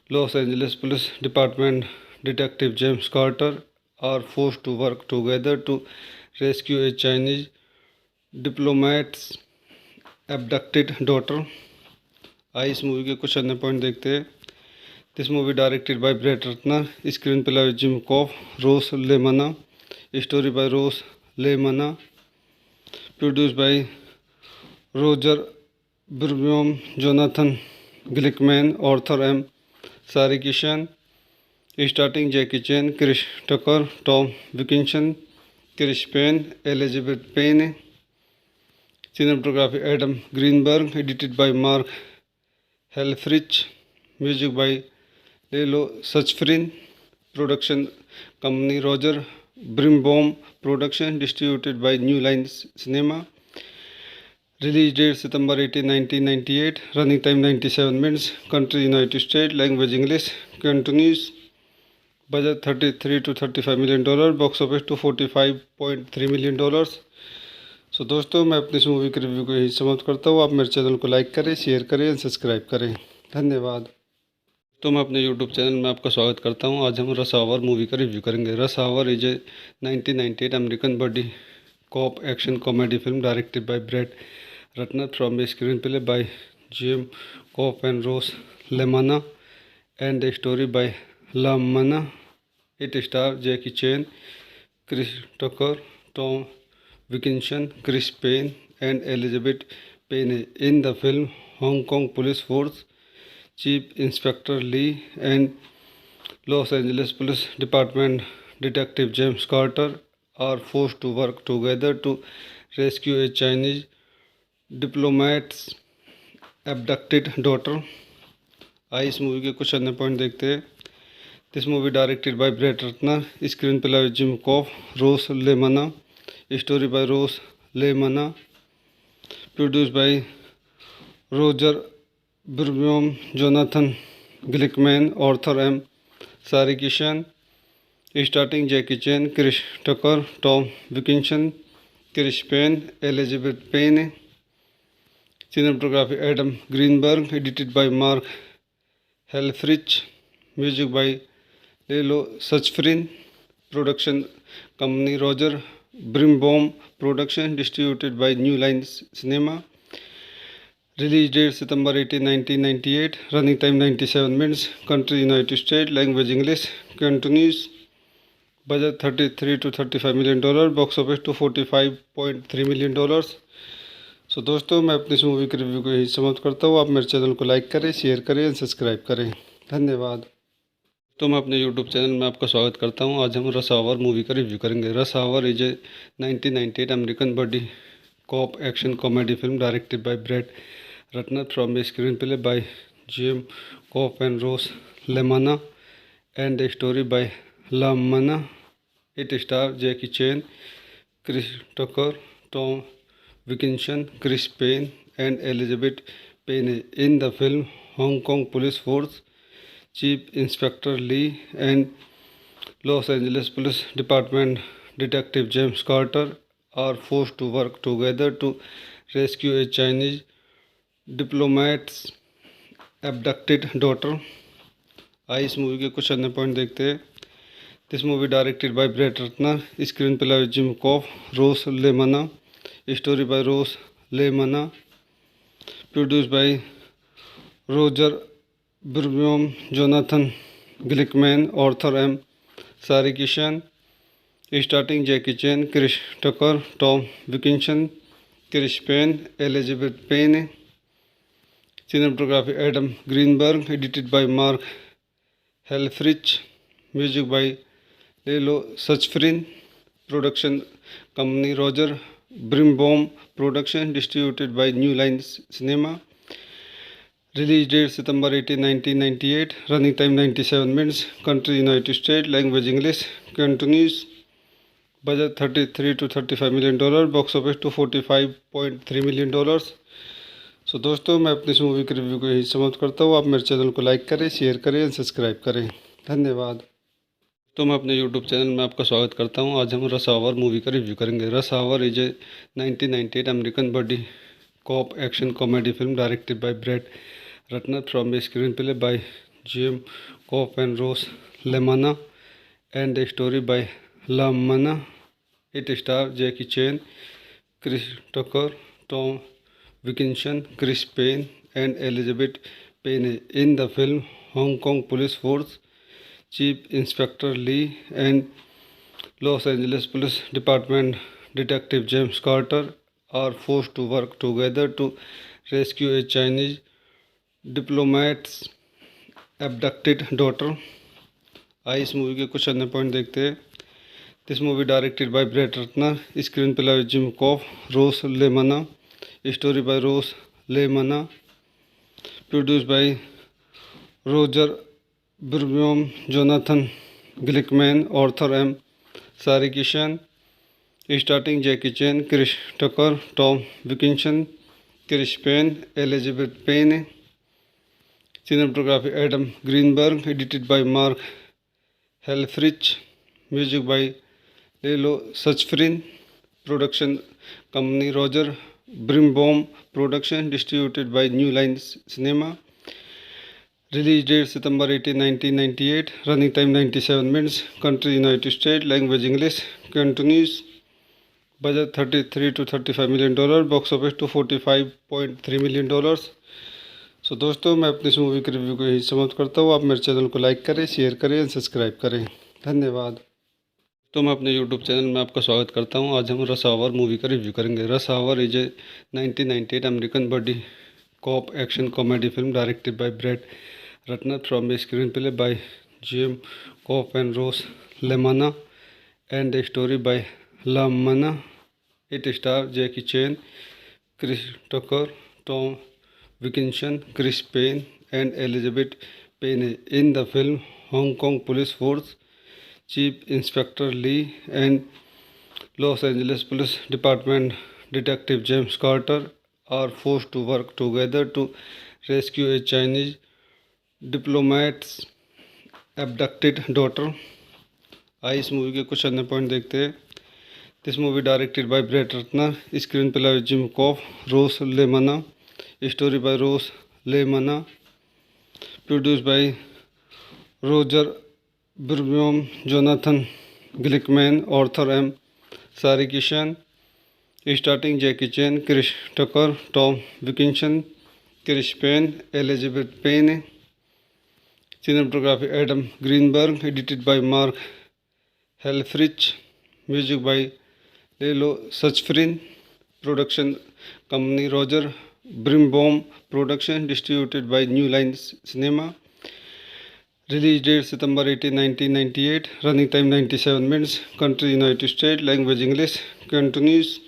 Los Angeles Police Department Detective James Carter are forced to work together to rescue a Chinese diplomat's abducted daughter। आइए इस मूवी के कुछ अन्य पॉइंट देखते हैं। This movie directed by bread Ratner, screenplay by Jim Kouf, Ross Lemna, story by Ross LaManna, produce by Roger Birnbaum, Jonathan Glickman, Arthur M Sarkissian, starting Jackie Chan, Chris Tucker, Tom Wilkinson, Chris Penn, Elizabeth pen. Cinematography Adam Greenberg, edited by Mark Helfrich, music by Lelo Suchfrin, production company Roger Brimbaum, production distributed by New Line Cinema. Release date September 18, 1998. Running time 97 minutes. Country United States. Language English. Continues. Budget 33 to 35 million dollar. Box office to 45.3 million dollars. सो दोस्तों, मैं अपनी इस मूवी के रिव्यू को यही समाप्त करता हूँ। आप मेरे चैनल को लाइक करें, शेयर करें और सब्सक्राइब करें। धन्यवाद। तो मैं अपने यूट्यूब चैनल में आपका स्वागत करता हूँ। आज हम रश आवर मूवी का रिव्यू करेंगे। Rush our is a 1998 American body cop action comedy film directed by bread Ratner from a screenplay by Jim Kouf and Ross लेमाना and a story by लामाना। It star Jackie Chan, Chris Tucker, Tom Wilkinson, Chris Payne, and Elizabeth Payne. In the film, Hong Kong Police Force Chief Inspector Lee and Los Angeles Police Department Detective James Carter are forced to work together to rescue a Chinese diplomat's abducted daughter. आइए इस मूवी के कुछ अन्य पॉइंट देखते हैं। This movie directed by bread Ratner, screenplay by Jim Kouf, Ross लेमाना, story by Ross LaManna, produce by Roger Birnbaum, Jonathan Glickman, Arthur M Sarkissian, starting Jackie Chan, Chris Tucker, Tom Wilkinson, Chris Penn, Elizabeth pen. Cinematography Adam Greenberg, edited by Mark Helfrich, music by Lalo Schifrin, production company Roger Brimbaum, production distributed by New Line Cinema. Release date September 18, 1998. Running time 97 minutes. Country United States. Language English. Continues. Budget 33 to 35 million dollar. Box office to 45.3 million dollars. सो दोस्तों, मैं अपनी इस मूवी के रिव्यू को यही समाप्त करता हूँ। आप मेरे चैनल को लाइक करें, शेयर करें और सब्सक्राइब करें। धन्यवाद। तो मैं अपने यूट्यूब चैनल में आपका स्वागत करता हूं। आज हम रश आवर मूवी का रिव्यू करेंगे। Rush our is a 1998 American body cop action comedy film directed by bread Ratner from a screenplay by Jim Kouf and Ross लेमाना and a story by लामाना। It star Jackie Chan, Chris Tucker, Tom Wilkinson, Chris Penn and Elizabeth pen. In the film, Hong Kong police force Chief Inspector Lee and Los Angeles Police Department Detective James Carter are forced to work together to rescue a Chinese diplomat's abducted daughter. आइए इस मूवी के कुछ अन्य पॉइंट देखते हैं। This movie directed by bread Ratner, screenplay by Jim Kouf, Ross लेमाना, story by Ross LaManna, produce by Roger Birnbaum, Jonathan Glickman, Arthur M Sarkissian, starting Jackie Chan, Chris Tucker, Tom Wilkinson, Chris Penn, Elizabeth pen. Cinematography Adam Greenberg, edited by Mark Helfrich, music by Lalo Schifrin, production company Roger Birnbaum, production distributed by New Line Cinema. Release date September 18, 1998. Running time 97 minutes. Country United States. Language English. Continues. Budget 33 to 35 million dollar. Box office to 45.3 million dollars. सो दोस्तों, मैं अपनी इस मूवी के रिव्यू को यही समाप्त करता हूँ। आप मेरे चैनल को लाइक करें, शेयर करें और सब्सक्राइब करें। धन्यवाद। तो मैं अपने यूट्यूब चैनल में आपका स्वागत करता हूँ। आज हम रश आवर मूवी का रिव्यू करेंगे। Rush our is a 1998 American body cop action comedy film directed by Brett Rutner from a screenplay by Jim Cobb and Rose Lemana and a story by Lamana. It stars Jackie Chan, Chris Tucker, Tom Wilkinson, Chris Payne, and Elizabeth Payne. In the film, Hong Kong Police Force Chief Inspector Lee and Los Angeles Police Department Detective James Carter are forced to work together to rescue a Chinese diplomat's abducted daughter. आइए इस मूवी के कुछ अन्य पॉइंट देखते हैं। This movie directed by bread Ratner, screenplay by Jim Kouf, Ross लेमाना, story by Ross LaManna, produced by Roger Birnbaum, Jonathan Glickman, Arthur M. Sarikishan, starting Jackie Chan, Chris Tucker, Tom Wilkinson, Chris Payne, Elizabeth Payne. Cinematography Adam Greenberg, edited by Mark Helfrich, music by Lelo Suchfrin, production company Roger Birnbaum Production, distributed by New Line Cinema. Release date September 18, 1998. Running time 97 minutes. Country United States. Language English. Cantonese. Budget $33 to $35 million. Box office to $45.3 million. So दोस्तों, मैं अपनी इस मूवी के रिव्यू को यही समाप्त करता हूँ। आप मेरे चैनल को लाइक करें, शेयर करें और सब्सक्राइब करें। धन्यवाद। तो मैं अपने यूट्यूब चैनल में आपका स्वागत करता हूँ। आज हम रश आवर मूवी का रिव्यू करेंगे। Rush our is a 1998 American body cop action comedy film directed by bread Ratner from a screenplay by Jim Kouf and Ross लेमाना and a story by LaManna. It stars Jackie Chan, Chris Tucker, Tom Wilkinson, Chris Payne, and Elizabeth Payne. In the film, Hong Kong Police Force Chief Inspector Lee and Los Angeles Police Department Detective James Carter are forced to work together to rescue a Chinese diplomat's abducted daughter. आइए इस मूवी के कुछ अन्य पॉइंट देखते हैं. This movie directed by bread Ratner, screenplay by Jim Kouf, Ross Lemna, story by Ross Lemna, produced by Roger Birnbaum, Jonathan Glickman, Arthur M Sarkissian, starting Jackie Chan, Chris Tucker, Tom Wilkinson, Chris Penn, Elizabeth Pena. Cinematography Adam Greenberg, edited by Mark Helfrich, music by Lelo Suchfrin, production company Roger Birnbaum Production, distributed by New Line Cinema. Release date September 18, 1998. Running time 97 minutes. Country United States. Language English. Cantonese.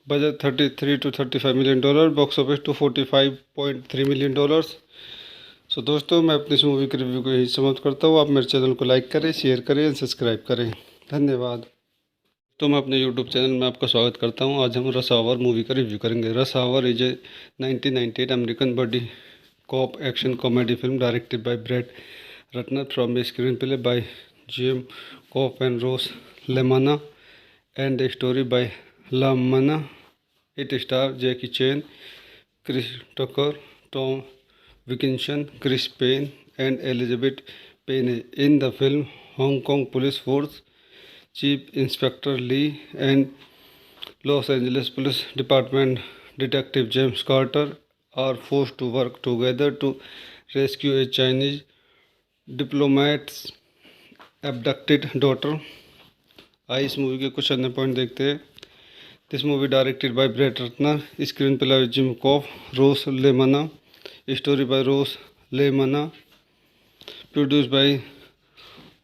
Budget $33 to $35 million. Box office to $45.3 million. So दोस्तों, मैं अपनी इस मूवी के रिव्यू को यही समाप्त करता हूँ. आप मेरे चैनल को लाइक करें, शेयर करें और सब्सक्राइब करें. धन्यवाद. तो मैं अपने यूट्यूब चैनल में आपका स्वागत करता हूँ. आज हम रश आवर मूवी का रिव्यू करेंगे. Rush our is a 1998 American body cop action comedy film directed by bread Ratner from a screenplay by Jim Kouf and Ross लेमाना and a story by लामाना. It star Jackie Chan, Chris Tucker, Tom Wilkinson, Chris Payne, and Elizabeth Payne. In the film, Hong Kong Police Force Chief Inspector Lee and Los Angeles Police Department Detective James Carter are forced to work together to rescue a Chinese diplomat's abducted daughter. आइए इस मूवी के कुछ अन्य पॉइंट देखते हैं. This movie directed by bread Ratner, screenplay by Jim Kouf, Ross Lemna, story by Ross Lemna, produced by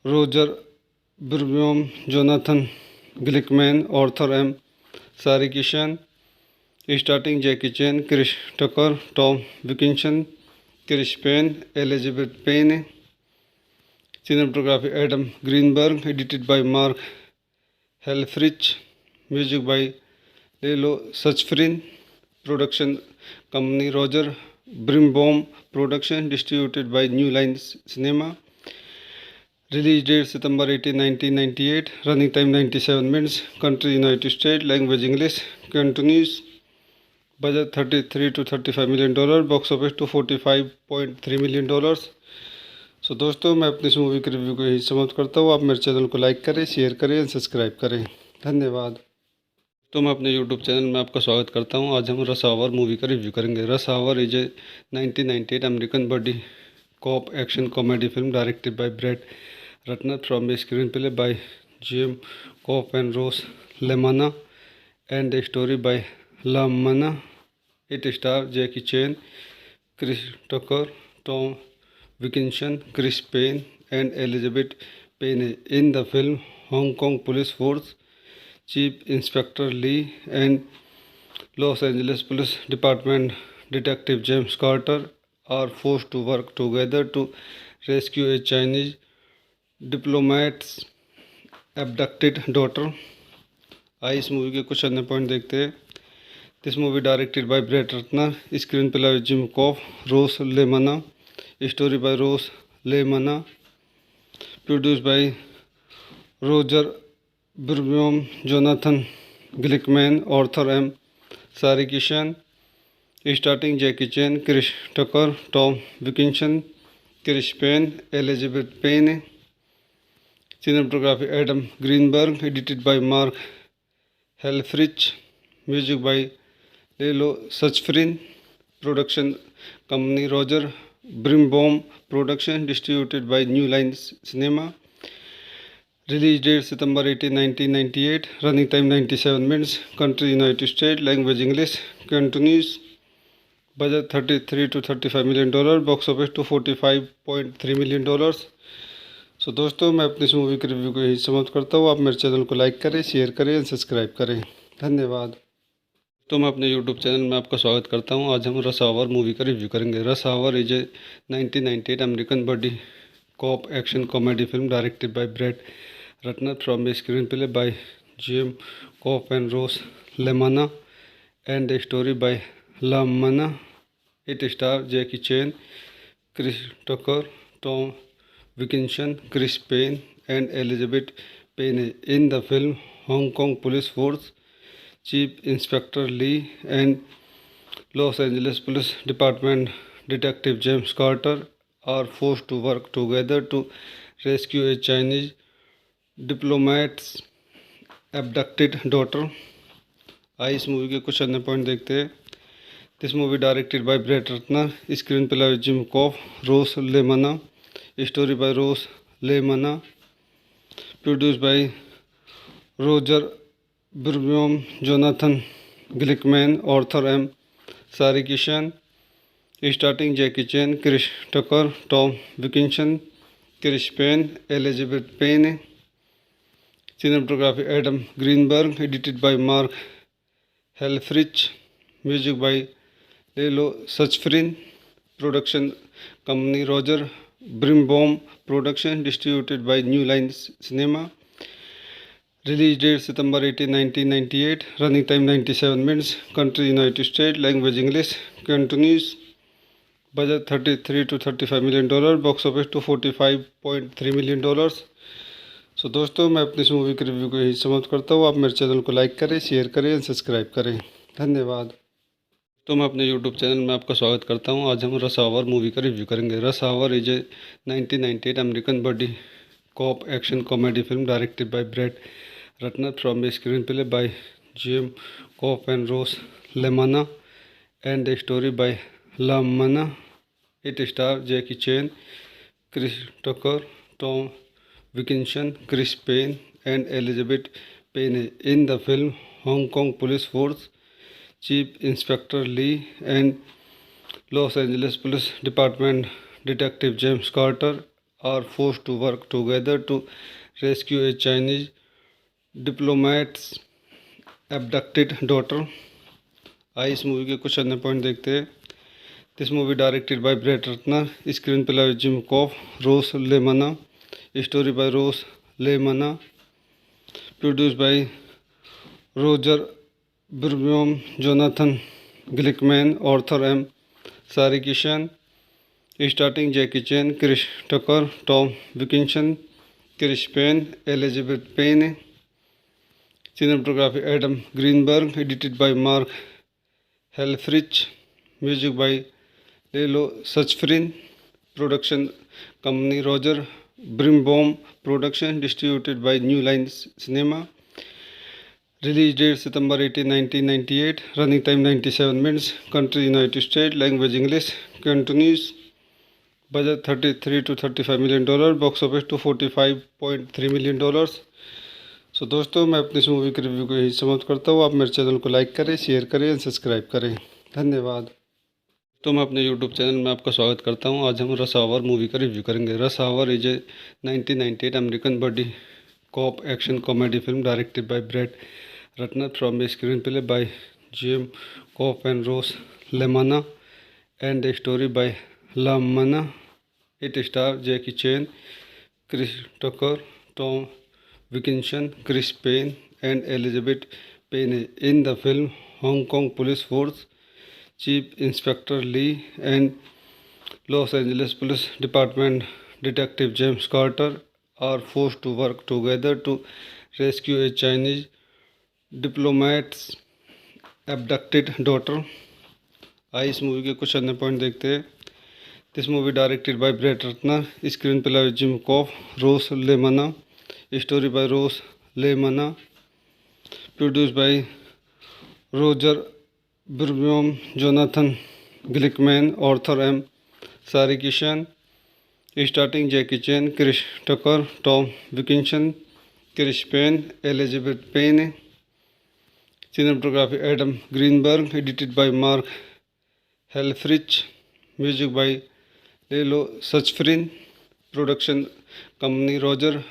Roger Birnbaum, Jonathan Glickman, Arthur M Sarkissian, starting Jackie Chan, Chris Tucker, Tom Wilkinson, Chris Penn, Elizabeth pen. Cinematography Adam Greenberg, edited by Mark Helfrich, music by Lalo Schifrin, production company Roger Birnbaum Production, distributed by New Line Cinema. Release date September 18, 1998. Running time 97 minutes. Country United States. Language English. Cantonese. Budget $33 to $35 million. Box office to $45.3 million. So दोस्तों, मैं अपनी इस मूवी के रिव्यू को यही समाप्त करता हूँ. आप मेरे चैनल को लाइक करें, शेयर करें और सब्सक्राइब करें. धन्यवाद. तो मैं अपने यूट्यूब चैनल में आपका स्वागत करता हूं. आज हम रश आवर मूवी का रिव्यू करेंगे. Rush our is a 1998 American body cop action comedy film directed by bread Ratner from a screenplay by Jim Kouf and Ross लेमाना and a story by लामाना. It star Jackie Chan, Chris Tucker, Tom Wilkinson, Chris Penn and Elizabeth pen. In the film, Hong Kong police force Chief Inspector Lee and Los Angeles Police Department Detective James Carter are forced to work together to rescue a Chinese diplomat's abducted daughter. आइए इस मूवी के कुछ अन्य पॉइंट देखते हैं। This movie directed by Brett Ratner, screenplay by Jim Kouf, Ross Lemna, story by Ross Lemna, produced by Roger Birnbaum, Jonathan Glickman, Arthur M Sarkissian, starting Jackie Chan, Chris Tucker, Tom Wilkinson, Chris Penn, Elizabeth Pena, cinematography Adam Greenberg, edited by Mark Helfrich, music by Lelo Suchfrin, production company Roger Brimbaum production, distributed by New Line Cinema. Release date September 18, 1998, running time 97 minutes, country United States, language English, continues, budget $33 to $35 million, box office to $45.3 million. So दोस्तों, मैं अपनी इस मूवी के रिव्यू को यही समाप्त करता हूँ। आप मेरे चैनल को लाइक करें, शेयर करें एंड सब्सक्राइब करें। धन्यवाद। तो मैं अपने यूट्यूब चैनल में आपका स्वागत करता हूँ। आज हम रश आवर मूवी का रिव्यू करेंगे। Rush our is a 1998 American body cop action comedy film directed by Brett Ratner, from a screenplay by Jim Kouf and Ross Lemna and a story by लामना। It star Jackie Chan, Chris Tucker, Tom Wilkinson, Chris Payne, and Elizabeth Payne. In the film, Hong Kong Police Force Chief Inspector Lee and Los Angeles Police Department Detective James Carter are forced to work together to rescue a Chinese diplomat's abducted daughter. आइए इस मूवी के कुछ अन्य पॉइंट देखते हैं। This movie directed by Brett Ratner, screenplay by Jim Kouf, Ross Lemna, story by Ross Lemna, produced by Roger Birnbaum, Jonathan Glickman, Arthur M Sarkissian, starting Jackie Chan, Chris Tucker, Tom Wilkinson, Chris Penn, Elizabeth Pena, cinematography Adam Greenberg, edited by Mark Helfrich, music by Lelo Suchfrin, production company Roger Brimbaum production, distributed by New Line Cinema. Release date September 18, 1998, running time 97 minutes, country United States, language English, continues, budget $33 to $35 million, box office to $45.3 million. So दोस्तों, मैं अपनी इस मूवी के रिव्यू को यही समाप्त करता हूँ। आप मेरे चैनल को लाइक करें, शेयर करें एंड सब्सक्राइब करें। धन्यवाद। तो मैं अपने यूट्यूब चैनल में आपका स्वागत करता हूँ। आज हम रश आवर मूवी का रिव्यू करेंगे। Rush our is a 1998 American body cop action comedy film directed by Brett Ratner, from a screenplay by Jim Kouf and Ross Lemna and a story by लामना। It star Jackie Chan, Chris Tucker, Tom Wilkinson, Chris Payne, and Elizabeth Payne. In the film, Hong Kong Police Force Chief Inspector Lee and Los Angeles Police Department Detective James Carter are forced to work together to rescue a Chinese diplomat's abducted daughter. आइए इस मूवी के कुछ अन्य पॉइंट देखते हैं। This movie directed by Brett Ratner, screenplay by Jim Kouf, Ross Lemna, story by Ross Lemna, produced by Roger Birnbaum, Jonathan Glickman, Arthur M Sarkissian, starting Jackie Chan, Chris Tucker, Tom Wilkinson, Chris Penn, Elizabeth Pena, cinematography Adam Greenberg, edited by Mark Helfrich, music by Lelo Suchfrin, production company Roger Brimbaum production, distributed by New Line Cinema. Release date September 18, 1998, running time 97 minutes, country United States, language English, continues, budget $33 to $35 million, box office to $45.3 million. So दोस्तों, मैं अपनी इस मूवी के रिव्यू को यही समाप्त करता हूँ। आप मेरे चैनल को लाइक करें, शेयर करें एंड सब्सक्राइब करें। धन्यवाद। तो मैं अपने यूट्यूब चैनल में आपका स्वागत करता हूँ। आज हम रश आवर मूवी का रिव्यू करेंगे। Rush our is a 1998 American body cop action comedy film directed by Brett Ratner, from a screenplay by Jim Kouf and Ross Lemna and a story by La Mana. It stars Jackie Chan, Chris Tucker, Tom Wilkinson, Chris Payne, and Elizabeth Payne in the film. Hong Kong Police Force Chief Inspector Lee and Los Angeles Police Department Detective James Carter are forced to work together to rescue a Chinese diplomat's abducted daughter. आइए इस मूवी के कुछ अन्य पॉइंट देखते हैं। This movie directed by Brett Ratner, screenplay by Jim Kouf, Ross Lemna, story by Ross LaManna, produce by Roger Birnbaum, Jonathan Glickman, Arthur M Sarkissian, starting Jackie Chan, Chris Tucker, Tom Wilkinson, Chris Penn, Elizabeth Pena, cinematography Adam Greenberg, edited by Mark Helfrich, music by Lelo Suchfrin, production company Roger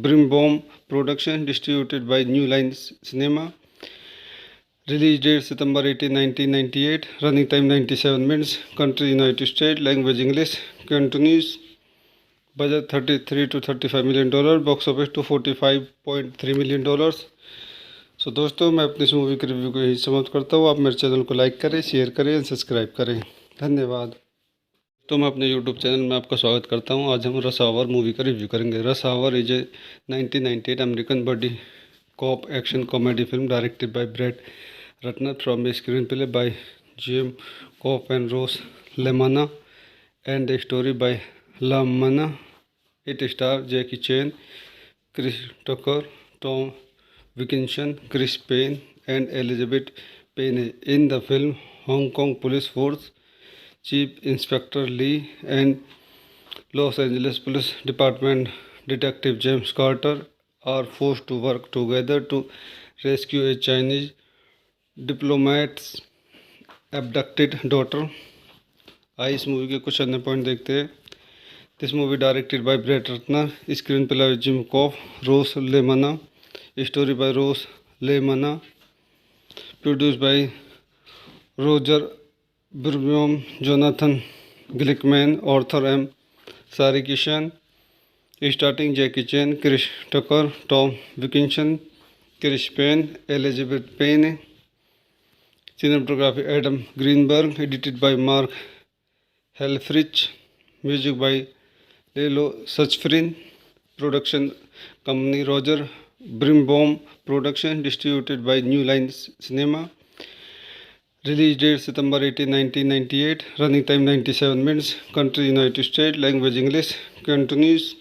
Brimbaum production, distributed by New Line Cinema, release date September 18, 1998, running time 97 minutes, country United States, language English, continues, budget $33 to $35 million, box office to $45.3 million। So दोस्तों, मैं अपनी इस मूवी के रिव्यू को यही समाप्त करता हूँ। आप मेरे चैनल को लाइक करें, शेयर करें एंड सब्सक्राइब करें। धन्यवाद। तो मैं अपने यूट्यूब चैनल में आपका स्वागत करता हूँ। आज हम रश आवर मूवी का रिव्यू करेंगे। Rush our is a 1998 American body cop action comedy film directed by Brett Ratner from a screenplay by Jim Kouf and Ross लेमाना and a story by LaManna. It star Jackie Chan, Chris Tucker, Tom Wilkinson, Chris Payne, and Elizabeth Payne in the film. Hong Kong Police Force Chief Inspector Lee and Los Angeles Police Department Detective James Carter are forced to work together to rescue a Chinese diplomat's abducted daughter। आइए इस मूवी के कुछ अन्य पॉइंट देखते हैं। This movie directed by Brett Ratner, screenplay by Jim Kouf, Ross Lemna, story by Ross LaManna, produce by Roger Birnbaum, Jonathan Glickman, Arthur M Sarkissian, starting Jackie Chan, Chris Tucker, Tom Wilkinson, Chris Penn, Elizabeth Pena, cinematography Adam Greenberg, edited by Mark Helfrich, music by Lelo Suchfrin, production company Roger Brimbaum production, distributed by New Line Cinema, release date September 18, 1998, running time 97 minutes, country United States, language English, continues,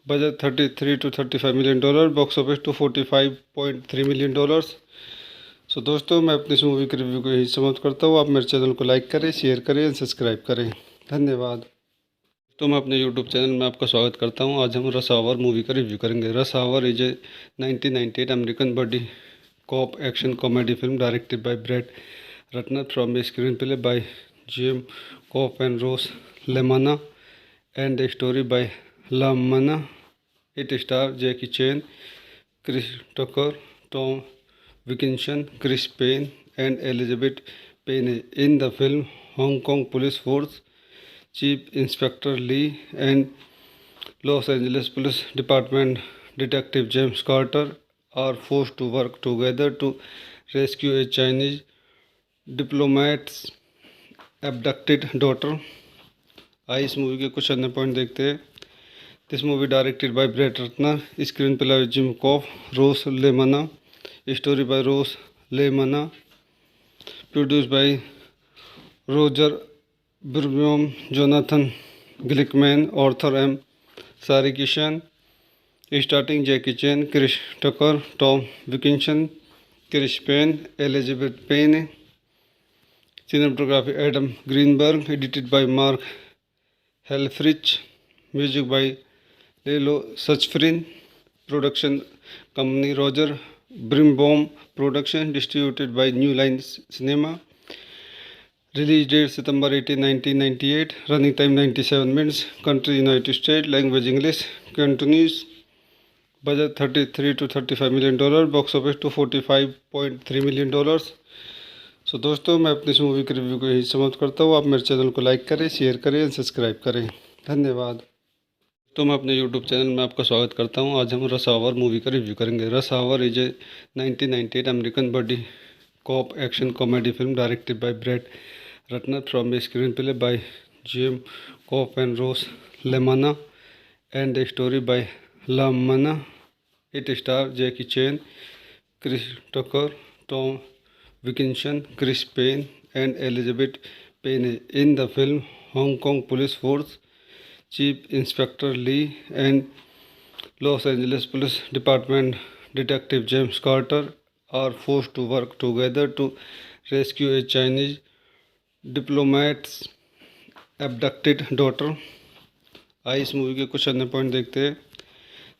budget $33 to $35 million, box office to $45.3 million। So दोस्तों, मैं अपनी इस मूवी के रिव्यू को यही समाप्त करता हूँ। आप मेरे चैनल को लाइक करें, शेयर करें एंड सब्सक्राइब करें। धन्यवाद। तो मैं अपने यूट्यूब चैनल में आपका स्वागत करता हूँ। आज हम रश आवर मूवी का रिव्यू करेंगे। Rush our is a 1998 American body cop action comedy film directed by Brett Ratner from a screenplay by Jim Kouf and Ross लेमाना and a story by LaManna. It star Jackie Chan, Chris Tucker, Tom Wilkinson, Chris Penn, and Elizabeth pen in the film. Hong Kong Police Force Chief Inspector Lee and Los Angeles Police Department Detective James Carter are forced to work together to rescue a Chinese diplomat's abducted daughter। आइए इस मूवी के कुछ अन्य पॉइंट देखते हैं। This movie directed by Brett Ratner, screenplay by Jim Kouf, Ross Lemna, story by Ross LaManna, produce by Roger Birnbaum, Jonathan Glickman, Arthur M Sarkissian, starting Jackie Chan, Chris Tucker, Tom Wilkinson, Chris Penn, Elizabeth Pena, cinematography Adam Greenberg, edited by Mark Helfrich, music by Lelo Suchfrin, production company Roger Brimbaum production, distributed by New Line Cinema, release date September 18, 1998, running time 97 minutes, country United States, language English, continues, budget $33 to $35 million, box office to $45.3 million। So दोस्तों, मैं अपनी इस मूवी के रिव्यू को यही समाप्त करता हूँ। आप मेरे चैनल को लाइक करें, शेयर करें एंड सब्सक्राइब करें। धन्यवाद। तो मैं अपने यूट्यूब चैनल में आपका स्वागत करता हूँ। आज हम रश आवर मूवी का रिव्यू करेंगे। Rush our is a 1998 American body cop action comedy film directed by bread Ratner from a screenplay by Jim Kouf and Ross LaManna and the story by LaManna. It stars Jackie Chan, Chris Tucker, Tom Wilkinson, Chris Payne, and Elizabeth Payne. In the film, Hong Kong Police Force Chief Inspector Lee and Los Angeles Police Department Detective James Carter are forced to work together to rescue a Chinese diplomat's abducted daughter. आइए इस मूवी के कुछ अन्य पॉइंट देखते हैं।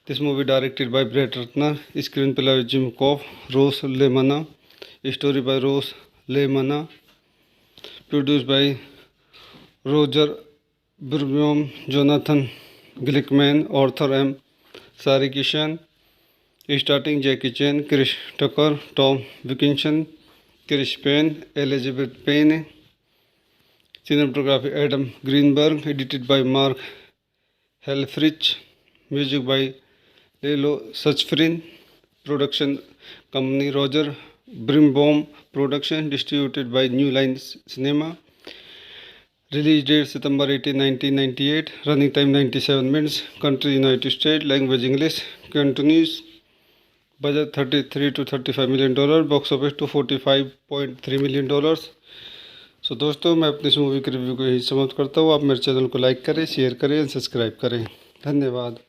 This movie directed by bread Ratner, screenplay by Jim Kouf, Ross Lemna, story by Ross LaManna, produce by Roger Birnbaum, Jonathan Glickman, Arthur M Sarkissian, starting Jackie Chan, Chris Tucker, Tom Wilkinson, Chris Penn, Elizabeth pen, cinematography Adam Greenberg, edited by Mark Helfrich, music by Lalo Schifrin, production company Roger Birnbaum production, distributed by New Line Cinema, release date September 18, 1998, running time 97 minutes, country United State, language English, continues, budget $33 to $35 million, box office $245.3 million. So दोस्तों, मैं अपनी इस मूवी के रिव्यू को यही समाप्त करता हूँ। आप मेरे चैनल को लाइक करें, शेयर करें एंड सब्सक्राइब करें। धन्यवाद।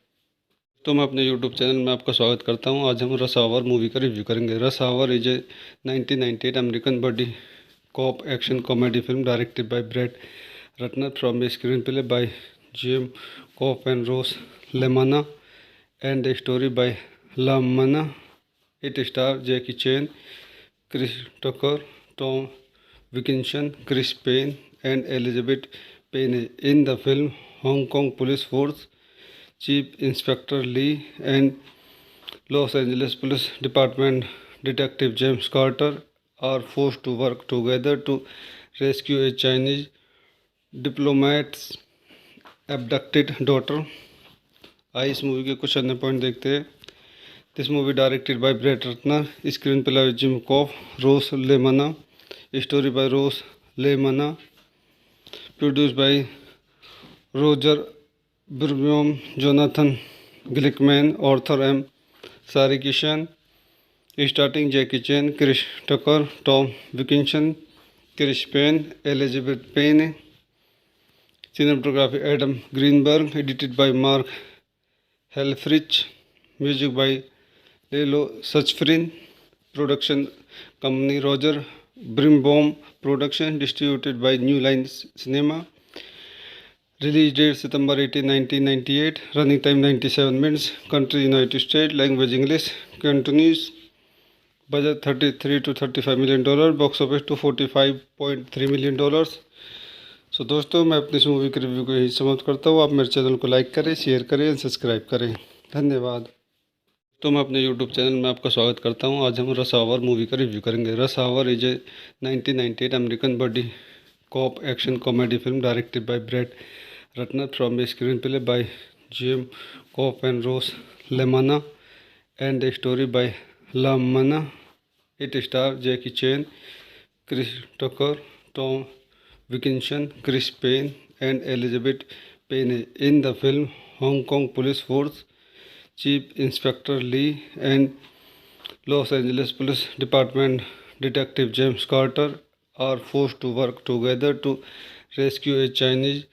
तो मैं अपने यूट्यूब चैनल में आपका स्वागत करता हूँ। आज हम रश आवर मूवी का रिव्यू करेंगे। Rush our is a 1998 American body cop action comedy film directed by bread Ratner from a screenplay by Jim Kouf and Ross लेमाना and the story by लामना। It star Jackie Chan, Chris Tucker, Tom Wilkinson, Chris Payne, and Elizabeth Payne. In the film, Hong Kong Police Force Chief Inspector Lee and Los Angeles Police Department Detective James Carter are forced to work together to rescue a Chinese diplomat's abducted daughter. आइए इस मूवी के कुछ अन्य पॉइंट देखते हैं। This movie directed by bread Ratner, screenplay by Jim Kouf, Ross Lemna, story by Ross LaManna, produce by Roger Birnbaum, Jonathan Glickman, Arthur M Sarkissian, starting Jackie Chan, Chris Tucker, Tom Wilkinson, Chris Penn, Elizabeth pen, cinematography Adam Greenberg, edited by Mark Helfrich, music by Lalo Schifrin, production company Roger Birnbaum production, distributed by New Line Cinema, release date September 18, 1998, running time 97 minutes, country United State, language English, continues, budget $33 to $35 million, box office $245.3 million. So दोस्तों, मैं अपनी इस मूवी के रिव्यू को यही समाप्त करता हूँ। आप मेरे चैनल को लाइक करें, शेयर करें एंड सब्सक्राइब करें। धन्यवाद। तो मैं अपने यूट्यूब चैनल में आपका स्वागत करता हूँ। आज हम रश आवर मूवी का रिव्यू करेंगे। Rush our is a 1998 American body cop action comedy film directed by bread Ratner from a screenplay by Jim Kouf and Ross लेमाना and the story by लामना। It star Jackie Chan, Chris Tucker, Tom Wilkinson, Chris Penn, and Elizabeth pen. In the film, Hong Kong Police Force Chief Inspector Lee and Los Angeles Police Department Detective James Carter are forced to work together to rescue a Chinese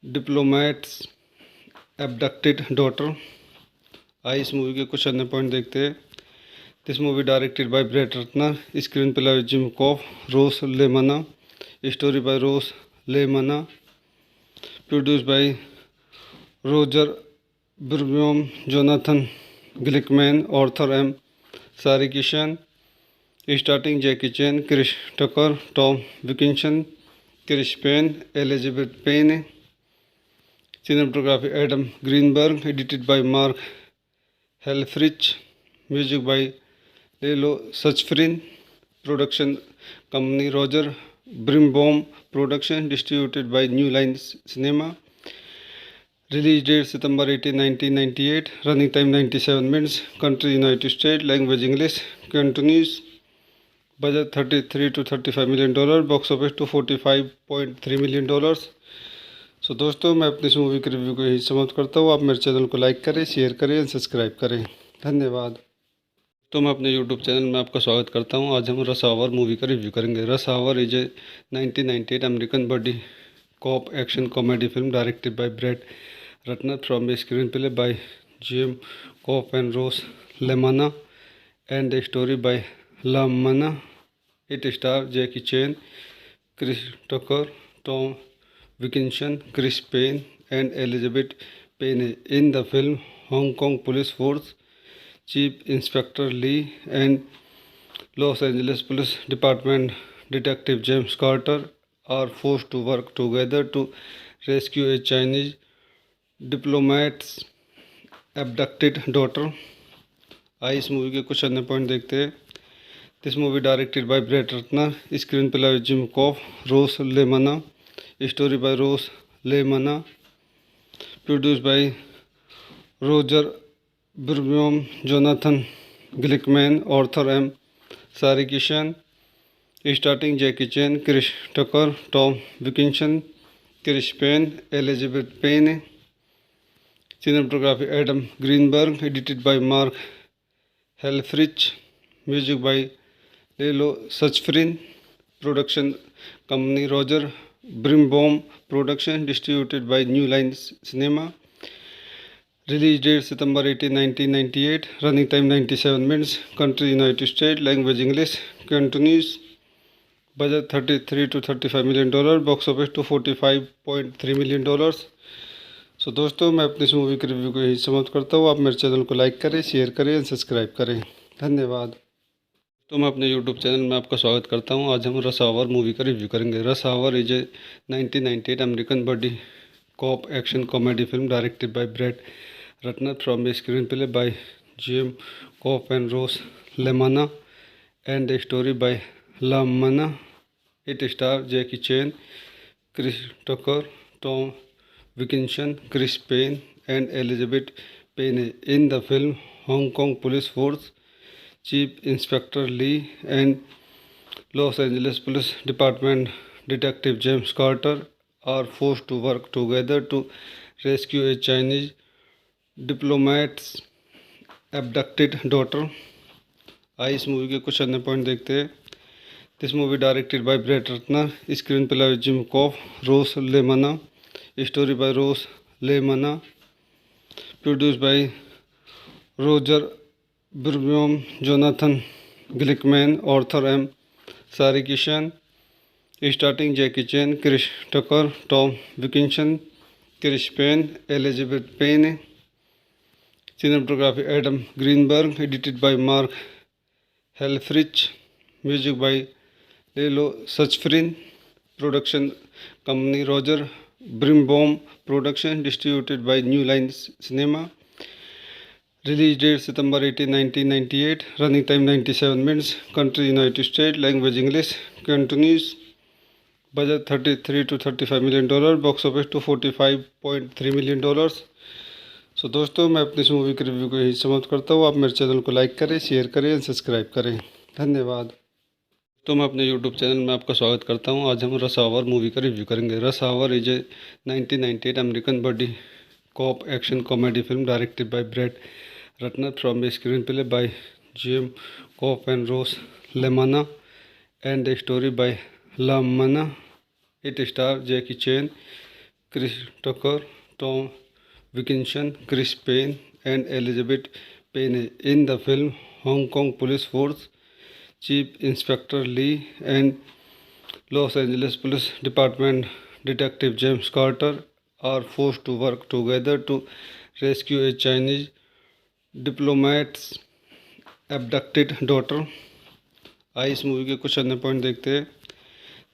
diplomat's abducted daughter. आइए इस मूवी के कुछ अन्य पॉइंट देखते हैं। This movie directed by bread Ratner, screenplay by Jim Kouf, Ross Lemna, story by Ross LaManna, produce by Roger Birnbaum, Jonathan Glickman, Arthur M Sarkissian, starting Jackie Chan, Chris Tucker, Tom Wilkinson, Chris Penn, Elizabeth pen, cinematography Adam Greenberg, edited by Mark Helfrich, music by Lalo Schifrin, production company, Roger Brimbaum production, distributed by New Line Cinema. Release date September 18, 1998. Running time 97 minutes. Country United States. Language English. Cantonese. Budget $33 to $35 million. Box office to $45.3 million. So दोस्तों, मैं अपनी इस मूवी के रिव्यू को यही समाप्त करता हूँ। आप मेरे चैनल को लाइक करें, शेयर करें और सब्सक्राइब करें। धन्यवाद। तो मैं अपने यूट्यूब चैनल में आपका स्वागत करता हूँ। आज हम रश आवर मूवी का रिव्यू करेंगे। Rush our is a 1998 American body cop action comedy film directed by bread Ratner from a screenplay by Jim Kouf and Ross लेमाना and a story by लामाना। It star Jackie Chan, Chris Tucker, Tom Wilkinson, Chris Payne, and Elizabeth Payne. In the film, Hong Kong Police Force Chief Inspector Lee and Los Angeles Police Department Detective James Carter are forced to work together to rescue a Chinese diplomat's abducted daughter. आइए इस मूवी के कुछ अन्य पॉइंट देखते हैं। This movie directed by bread Ratner, screenplay by Jim Kouf, Ross लेमाना, story by Rose Lemana, produced by Roger Brimbaum, Jonathan Glickman, Arthur M. Sarikishan, starting Jackie Chan, Chris Tucker, Tom Wilkinson, Chris Payne, Elizabeth Payne. Cinematography Adam Greenberg, edited by Mark Helfrich, music by Lelo Suchfrin, production company Roger Brimbaum production, distributed by New Line Cinema. Release date September 18, 1998. Running time 97 minutes. Country United States. Language English. Cantonese. Budget $33 to $35 million. Box office to $45.3 million. So दोस्तों, मैं अपनी इस मूवी के रिव्यू को यही समाप्त करता हूँ। आप मेरे चैनल को लाइक करें, शेयर करें और सब्सक्राइब करें। धन्यवाद। तो मैं अपने यूट्यूब चैनल में आपका स्वागत करता हूं। आज हम रश आवर मूवी का रिव्यू करेंगे। Rush our is a 1998 American body cop action comedy film directed by bread Ratner from a screenplay by Jim Kouf and Ross लेमाना and a story by लामाना। It star Jackie Chan, Chris Tucker, Tom Wilkinson, Chris Penn and Elizabeth Pena. In the film, Hong Kong police force Chief Inspector Lee and Los Angeles Police Department Detective James Carter are forced to work together to rescue a Chinese diplomat's abducted daughter. आइए इस मूवी के कुछ अन्य पॉइंट देखते हैं। This movie directed by bread Ratner, screenplay by Jim Kouf, Ross लेमाना, story by Ross लेमाना, produced by Roger Brimbaum, Jonathan Glickman, Arthur M. Sarikishan, starting Jackie Chan, Chris Tucker, Tom Wilkinson, Chris Payne, Elizabeth Payne. Cinematography Adam Greenberg, edited by Mark Helfrich, music by Lelo Suchfrin, production company Roger Brimbaum production, distributed by New Line Cinema. Release date September 18, 1998. Running time 97 minutes. Country United States. Language English. Cantonese. Budget $33 to $35 million. Box office to $45.3 million. So दोस्तों, मैं अपनी इस मूवी के रिव्यू को यही समाप्त करता हूँ। आप मेरे चैनल को लाइक करें, शेयर करें और सब्सक्राइब करें। धन्यवाद। तो मैं अपने यूट्यूब चैनल में आपका स्वागत करता हूँ। आज हम रश आवर मूवी का रिव्यू करेंगे। Rush our is a 1998 American body cop action comedy film directed by Brett Rutner from a screenplay by Jim Cobb and Rose Lemana and a story by Lamana. It stars Jackie Chan, Chris Tucker, Tom Wilkinson, Chris Payne and Elizabeth Payne. In the film, Hong Kong Police Force Chief Inspector Lee and Los Angeles Police Department Detective James Carter are forced to work together to rescue a Chinese diplomat's abducted daughter. आइए इस मूवी के कुछ अन्य पॉइंट देखते हैं।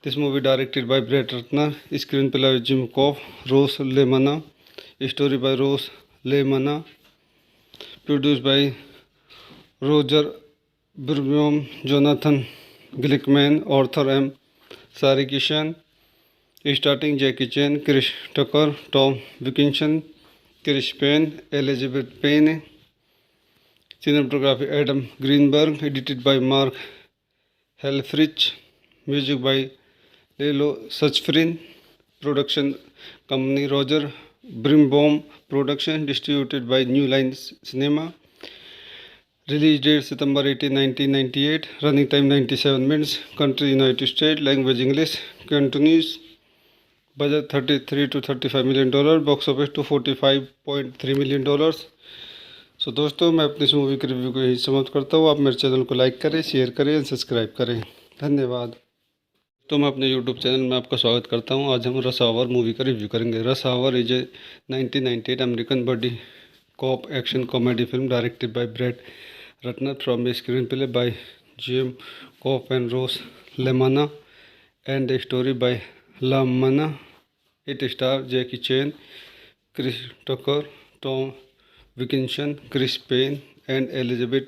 This movie directed by bread Ratner, screenplay by Jim Kouf, Ross लेमाना, story by Ross लेमाना, produced by Roger Brimbaum, Jonathan Glickman, Arthur M. Sarikishan, starting Jackie Chan, Chris Tucker, Tom Wilkinson, Chris Payne, Elizabeth Payne. Cinematography Adam Greenberg, edited by Mark Helfrich, music by Lelo Suchfrin, production company Roger Brimbaum Production, distributed by New Line Cinema. Release date September 18, 1998. Running time 97 minutes. Country United States. Language English. Continues. Budget $33 to $35 million. Box office to $45.3 million. So दोस्तों, मैं अपनी इस मूवी के रिव्यू को यही समाप्त करता हूँ। आप मेरे चैनल को लाइक करें, शेयर करें और सब्सक्राइब करें। धन्यवाद। तो मैं अपने यूट्यूब चैनल में आपका स्वागत करता हूँ। आज हम रश आवर मूवी का रिव्यू करेंगे। Rush our is a 1998 American body cop action comedy film directed by bread Ratner from a screenplay by Jim Kouf and Ross लेमाना and a story by लामाना। It star Jackie Chan, Chris Tucker, Tom Wilkinson, Chris Payne, and Elizabeth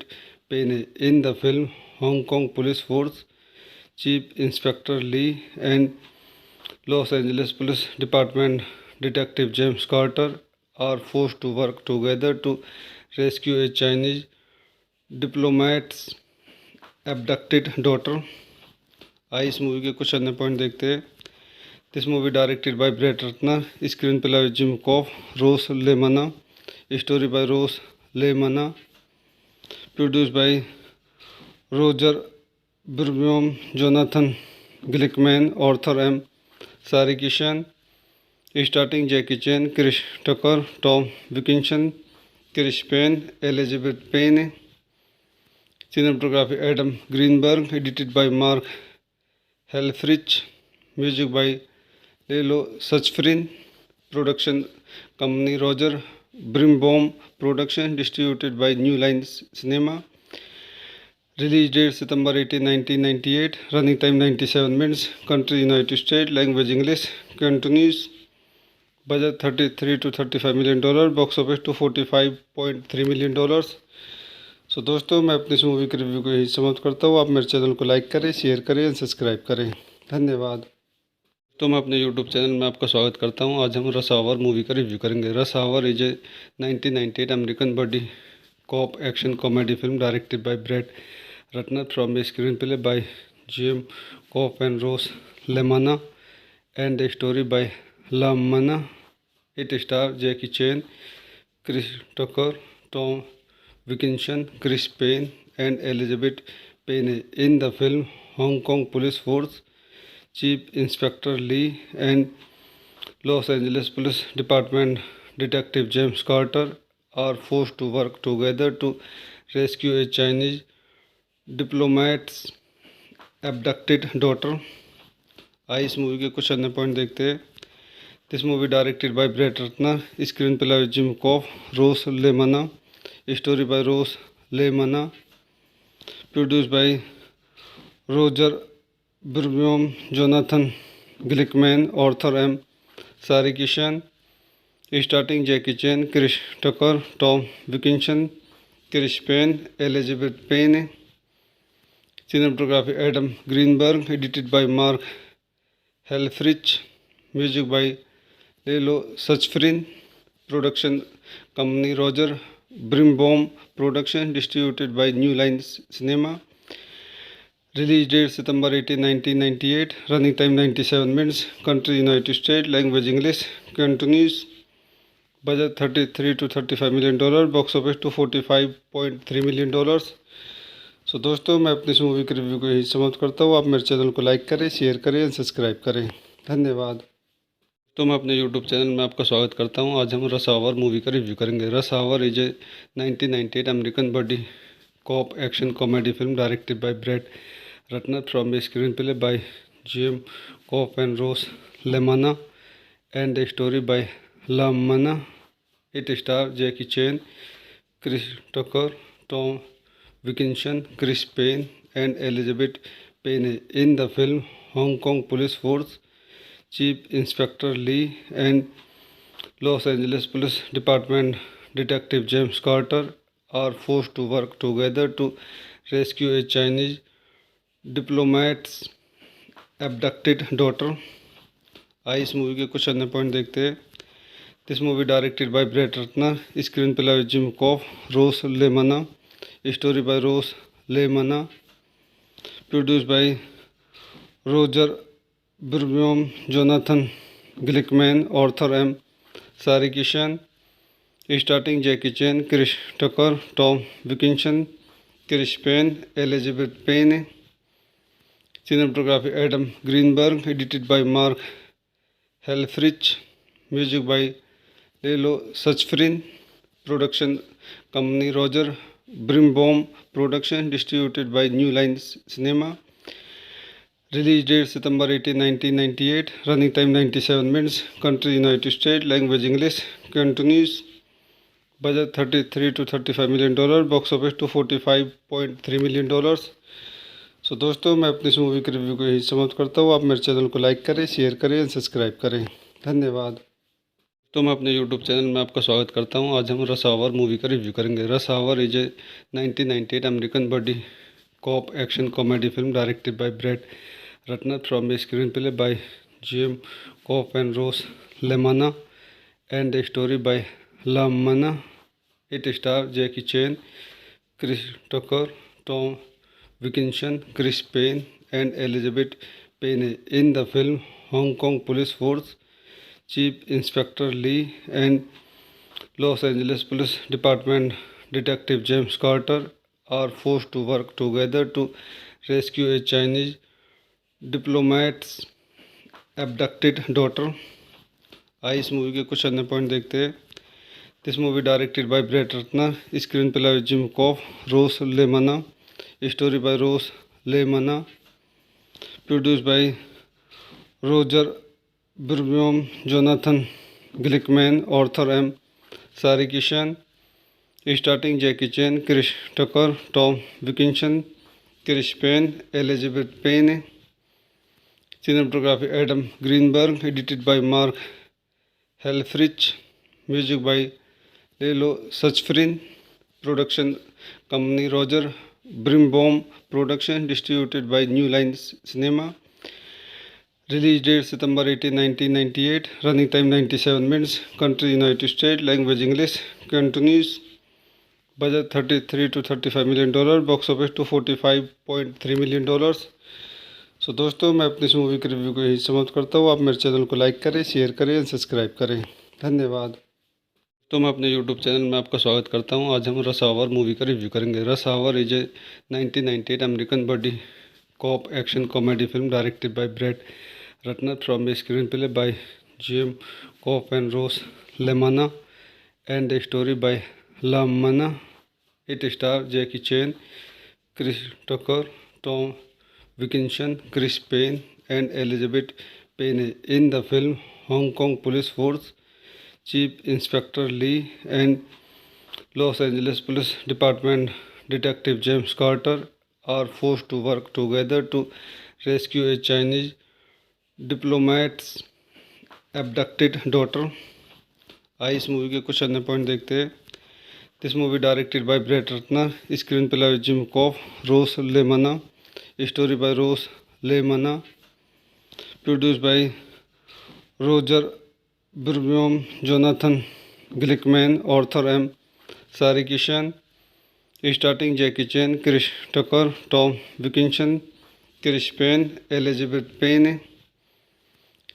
Payne. In the film, Hong Kong Police Force Chief Inspector Lee and Los Angeles Police Department Detective James Carter are forced to work together to rescue a Chinese diplomat's abducted daughter. आइए इस मूवी के कुछ अन्य पॉइंट देखते हैं। This movie directed by bread Ratner, screenplay by Jim Kouf, Ross लेमाना, story by Rose Lemana, produced by Roger Brimbaum, Jonathan Glickman, Arthur M. Sarikishan, starting Jackie Chan, Chris Tucker, Tom Wilkinson, Chris Payne, Elizabeth Payne. Cinematography Adam Greenberg, edited by Mark Helfrich, music by Lelo Suchfrin, production company Roger Brimbaum Production, distributed by New Line Cinema. Release date September 18, 1998. Running time 97 minutes. Country United States. Language English. Continues. Budget $33 to $35 million. Box office to $45.3 million. So दोस्तों, मैं अपनी इस मूवी के रिव्यू को यही समाप्त करता हूँ। आप मेरे चैनल को लाइक करें, शेयर करें और सब्सक्राइब करें। धन्यवाद। तो मैं अपने यूट्यूब चैनल में आपका स्वागत करता हूं। आज हम रश आवर मूवी का रिव्यू करेंगे। Rush our is a 1998 American body cop action comedy film directed by bread Ratner from a screenplay by Jim Kouf and Ross लेमाना and a story by लामाना। It star Jackie Chan, Chris Tucker, Tom Wilkinson, Chris Penn and Elizabeth Pena. In the film, Hong Kong police force Chief Inspector Lee and Los Angeles Police Department Detective James Carter are forced to work together to rescue a Chinese diplomat's abducted daughter. आइए इस मूवी के कुछ अन्य पॉइंट देखते हैं। This movie directed by bread Ratner, screenplay by Jim Kouf, Ross लेमाना, story by Ross लेमाना, produced by Roger Brimbaum, Jonathan Glickman, Arthur M. Sarikishan, starting Jackie Chan, Chris Tucker, Tom Wilkinson, Chris Payne, Elizabeth Payne. Cinematography Adam Greenberg, edited by Mark Helfrich, music by Lelo Suchfrin, production company Roger Brimbaum Production, distributed by New Line Cinema. Release date September 18, 1998. Running time 97 minutes. Country United States. Language English. Continues. Budget $33 to $35 million. Box office to $45.3 million. So दोस्तों, मैं अपनी इस मूवी के रिव्यू को यही समाप्त करता हूँ। आप मेरे चैनल को लाइक करें, शेयर करें और सब्सक्राइब करें। धन्यवाद। तो मैं अपने यूट्यूब चैनल में आपका स्वागत करता हूँ। आज हम रश आवर मूवी का रिव्यू करेंगे। Rush our is a 1998 American body cop action comedy film directed by Brett Rutner from a screenplay by Jim Cobb and Rose Lemana and a story by Lamana. It stars Jackie Chan, Chris Tucker, Tom Wilkinson, Chris Payne and Elizabeth Payne. In the film, Hong Kong Police Force Chief Inspector Lee and Los Angeles Police Department Detective James Carter are forced to work together to rescue a Chinese diplomats abducted daughter। आइए इस मूवी के कुछ अन्य पॉइंट देखते हैं। This movie directed by Brett Ratner, screenplay by Jim Kouf, Ross Lemna, story by Ross Lemna, produced by Roger Birnbaum, Jonathan Glickman, Arthur M Sarkissian, starting Jackie Chan, Chris Tucker, Tom Wilkinson, Chris Penn, Elizabeth Pena. Cinematography Adam Greenberg, edited by Mark Helfrich, music by Lelo Suchfrin, production company Roger Brimbaum, production distributed by New Line Cinema, release date September 18, 1998, running time 97 minutes, country United States, language English, continues, budget $33 to $35 million, box office to $45.3 million। So दोस्तों, मैं अपनी इस मूवी के रिव्यू को यही समाप्त करता हूँ। आप मेरे चैनल को लाइक करें, शेयर करें एंड सब्सक्राइब करें। धन्यवाद। तो मैं अपने यूट्यूब चैनल में आपका स्वागत करता हूँ। आज हम रश आवर मूवी का रिव्यू करेंगे। Rush our is a 1998 American body cop action comedy film directed by Brett Ratner from a screenplay by Jim Kouf and Ross लेमाना and a story by लामना। It star Jackie Chan, Chris Tucker, Tom Wilkinson, Chris Payne, and Elizabeth Payne. In the film, Hong Kong Police Force Chief Inspector Lee and Los Angeles Police Department Detective James Carter are forced to work together to rescue a Chinese diplomat's abducted daughter। आइए इस मूवी के कुछ अन्य पॉइंट देखते हैं। This movie directed by Brett Ratner, screenplay by Jim Kouf, Ross Lemna, story by Ross Lemna, produced by Roger Birnbaum, Jonathan Glickman, Arthur M Sarkissian, starting Jackie Chan, Chris Tucker, Tom Wilkinson, Chris Penn, Elizabeth Pena. Cinematography Adam Greenberg, edited by Mark Helfrich, music by Lalo Schifrin, production company Roger Brimbaum, production distributed by New Line Cinema, release date September 18, 1998, running time 97 minutes, country United States, language English, continues, budget $33 to $35 million, box office to $45.3 million। So दोस्तों, मैं अपनी इस मूवी के रिव्यू को यही समाप्त करता हूँ। आप मेरे चैनल को लाइक करें, शेयर करें एंड सब्सक्राइब करें। धन्यवाद। तो मैं अपने यूट्यूब चैनल में आपका स्वागत करता हूं। आज हम रश आवर मूवी का रिव्यू करेंगे। Rush our is a 1998 American body cop action comedy film directed by Brett Ratner from a screenplay by Jim Kouf and Ross लेमाना and a story by लामना। It star Jackie Chan, Chris Tucker, Tom Wilkinson, Chris Penn and Elizabeth pen. In the film, Hong Kong police force Chief Inspector Lee and Los Angeles Police Department Detective James Carter are forced to work together to rescue a Chinese diplomat's abducted daughter। आइए इस मूवी के कुछ अन्य पॉइंट देखते हैं। This movie directed by Brett Ratner, screenplay by Jim Kouf, Ross Lemna, story by Ross Lemna, produced by Roger Brimbaum, Jonathan Glickman, Arthur M Sarkissian, starting Jackie Chan, Chris Tucker, Tom Wilkinson, Chris Penn, Elizabeth Pena.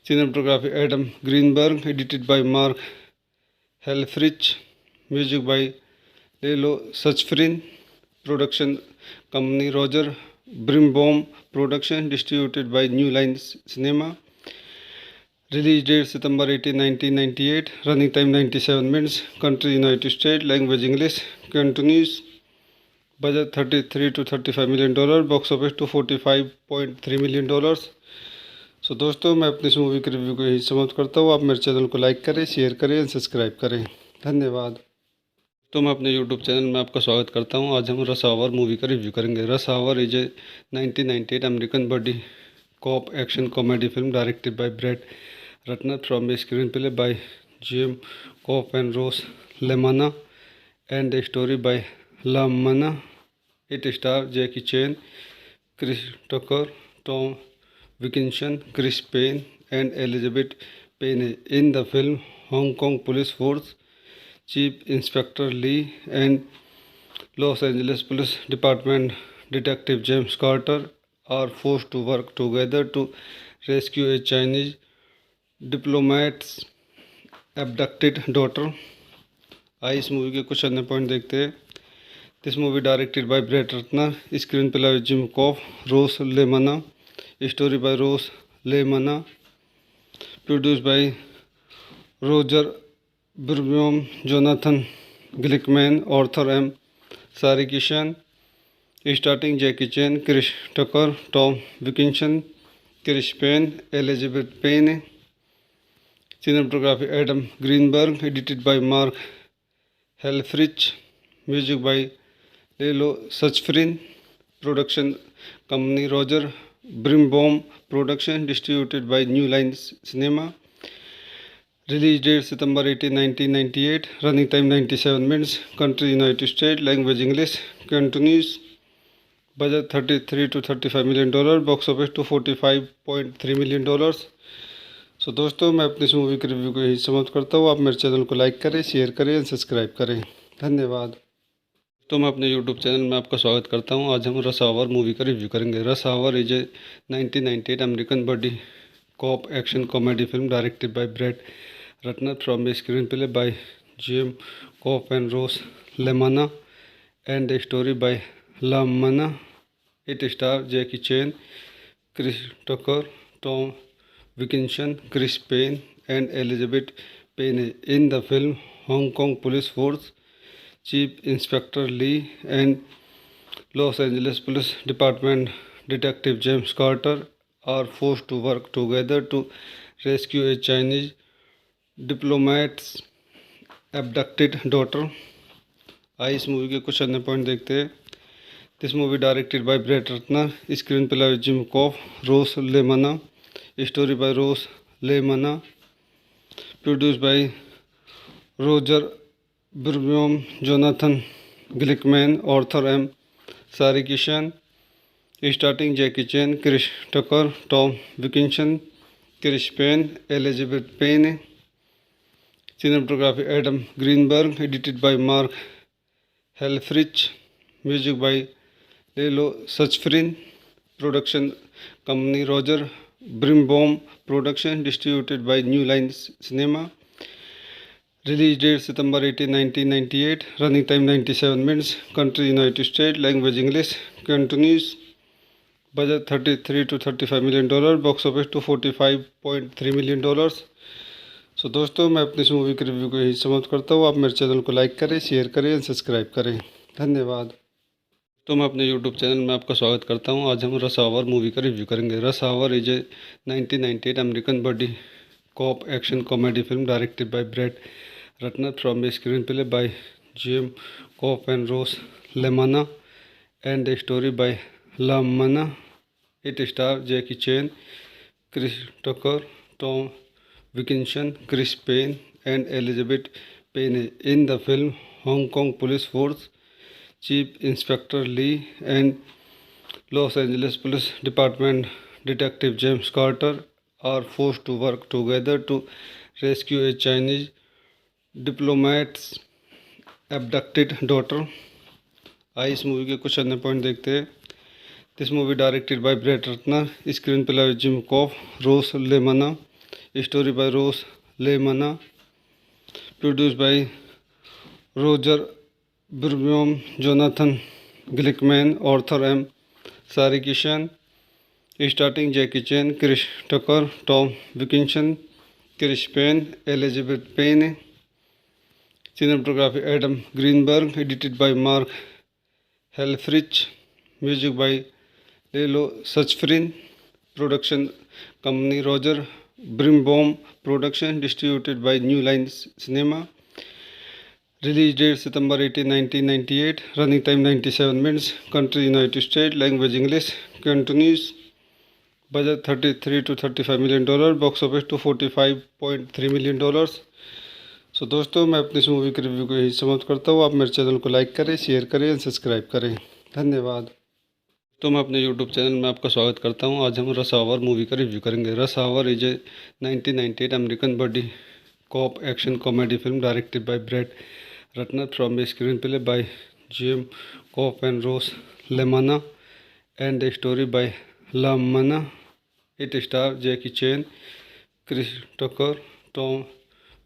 Cinematography Adam Greenberg, edited by Mark Helfrich, music by Lalo Schifrin, production company Roger Birnbaum, production distributed by New Line Cinema, release date September 18, 1998, running time 97 minutes, country United States, language English, continues, budget $33 to $35 million, box office to $45.3 million। So दोस्तों, मैं अपनी इस मूवी के रिव्यू को यही समाप्त करता हूँ। आप मेरे चैनल को लाइक करें, शेयर करें एंड सब्सक्राइब करें। धन्यवाद। तो मैं अपने यूट्यूब चैनल में आपका स्वागत करता हूँ। आज हम रश आवर मूवी का रिव्यू करेंगे। Rush our is a 1998 American body cop action comedy film directed by Brett Ratner from a screenplay by Jim Coff and Rose Lemana and a story by Lamana। It stars Jackie Chan, Chris Tucker, Tom Wilkinson, Chris Penn and Elizabeth Payne in the film. Hong Kong Police Force Chief Inspector Lee and Los Angeles Police Department Detective James Carter are forced to work together to rescue a Chinese diplomat's abducted daughter. आइए इस मूवी के कुछ अन्य पॉइंट देखते हैं। This movie directed by Brett Ratner, screenplay by Jim Kouf, Ross Lemna, story by Ross LaManna, produced by Roger Birnbaum, Jonathan Glickman, Arthur M. Sarikishan, starring Jackie Chan, Chris Tucker, Tom Wilkinson, Chris Payne, Elizabeth Payne. Cinematography Adam Greenberg, edited by Mark Helfrich, music by Lelo Suchfrin, production company Roger Birnbaum Production, distributed by New Line Cinema. Release date September 18, 1998. Running time 97 minutes. Country United States. Language English. Continues. Budget $33 to $35 million. Box office to $45.3 million. So दोस्तों, मैं अपनी इस मूवी के रिव्यू को यही समाप्त करता हूँ। आप मेरे चैनल को लाइक करें, शेयर करें और सब्सक्राइब करें। धन्यवाद। तो मैं अपने यूट्यूब चैनल में आपका स्वागत करता हूं। आज हम रश आवर मूवी का रिव्यू करेंगे। Rush our is a 1998 American body cop action comedy film directed by Brett Ratner from a screenplay by Jim Kouf and Ross Lemna and the story by लामना। It star Jackie Chan, Chris Tucker, Tom Wilkinson, Chris Penn and Elizabeth pen in the film. Hong Kong police force Chief Inspector Lee and Los Angeles Police Department Detective James Carter are forced to work together to rescue a Chinese diplomat's abducted daughter. आइए इस मूवी के कुछ अन्य पॉइंट देखते हैं। This movie directed by Brett Ratner, screenplay by Jim Kouf, Ross Lemna, story by Ross Lemna, produced by Roger Birnbaum, Jonathan Glickman, Arthur M. Sarikishan, starring Jackie Chan, Chris Tucker, Tom Wilkinson, Chris Payne, Elizabeth Payne. Cinematography Adam Greenberg, edited by Mark Helfrich, music by Lelo Suchfrin, production company Roger Birnbaum Production, distributed by New Line Cinema. Release date September 18, 1998. Running time 97 minutes. Country United States. Language English. Continues. Budget $33 to $35 million. Box office to $45.3 million. So दोस्तों, मैं अपनी इस मूवी के रिव्यू को यही समाप्त करता हूँ। आप मेरे चैनल को लाइक करें, शेयर करें और सब्सक्राइब करें। धन्यवाद। तो मैं अपने यूट्यूब चैनल में आपका स्वागत करता हूँ। आज हम रश आवर मूवी का रिव्यू करेंगे। Rush our is a 1998 American body cop action comedy film directed by Brett Ratner from a screenplay by Jim Coff and Rose Lemana and the story by Lamana. It stars Jackie Chan, Chris Tucker, Tom Wilkinson, Chris Payne and Elizabeth Payne in the film. Hong Kong Police Force Chief Inspector Lee and Los Angeles Police Department Detective James Carter are forced to work together to rescue a Chinese diplomat's abducted daughter. आइए इस मूवी के कुछ अन्य पॉइंट देखते हैं। This movie directed by Brett Ratner, screenplay by Jim Kouf, Ross Lemna, story by Ross Lemna, produced by Roger Birnbaum, Jonathan Glickman, Arthur M Sarkissian, starting Jackie Chan, Chris Tucker, Tom Wilkinson, Chris Penn, Elizabeth Pena. Cinematography Adam Greenberg, edited by Mark Helfrich, music by Lelo Suchfrin, production company Roger Birnbaum Production, distributed by New Line Cinema. Release date September 18, 1998. Running time 97 minutes. Country United States. Language English. Continues. Budget $33 to $35 million. Box office to $45.3 million. So दोस्तों, मैं अपनी इस मूवी के रिव्यू को यही समाप्त करता हूँ। आप मेरे चैनल को लाइक करें, शेयर करें और सब्सक्राइब करें। धन्यवाद। तो मैं अपने यूट्यूब चैनल में आपका स्वागत करता हूं। आज हम रस आवर मूवी का रिव्यू करेंगे। रस our is a 1998 American body cop action comedy film directed by bread Ratner from a screenplay by Jim Kouf and Ross लेमाना and a story by लामना। It star Jackie Chan, Chris Tucker, Tom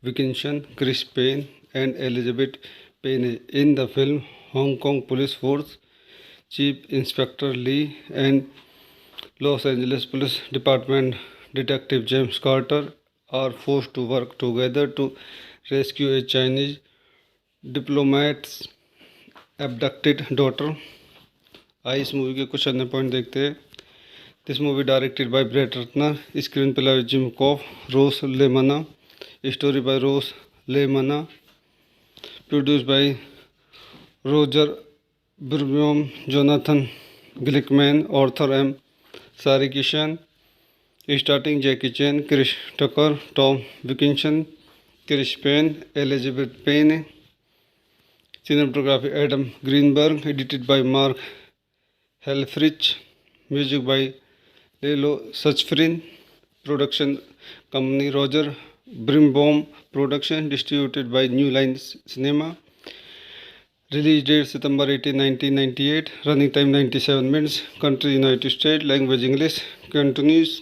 Wilkinson, Chris Penn and Elizabeth pen in the film. Hong Kong Police Force Chief Inspector Lee and Los Angeles Police Department Detective James Carter are forced to work together to rescue a Chinese diplomat's abducted daughter. आइए इस मूवी के कुछ अन्य पॉइंट देखते हैं। This movie directed by bread Ratner, screenplay by Jim Kouf, Ross Lemna, story by Ross Lemna, produced by Roger Birnbaum, Jonathan Glickman, Arthur M Sarkissian, starting Jackie Chan, Chris Tucker, Tom Wilkinson, Chris Penn, Elizabeth pen. Cinematography Adam Greenberg, edited by Mark Helfrich, music by Lalo Schifrin, production company Roger Birnbaum production, distributed by New Line Cinema. Release date September 18, 1998. Running time 97 minutes. Country United States. Language English. Continues.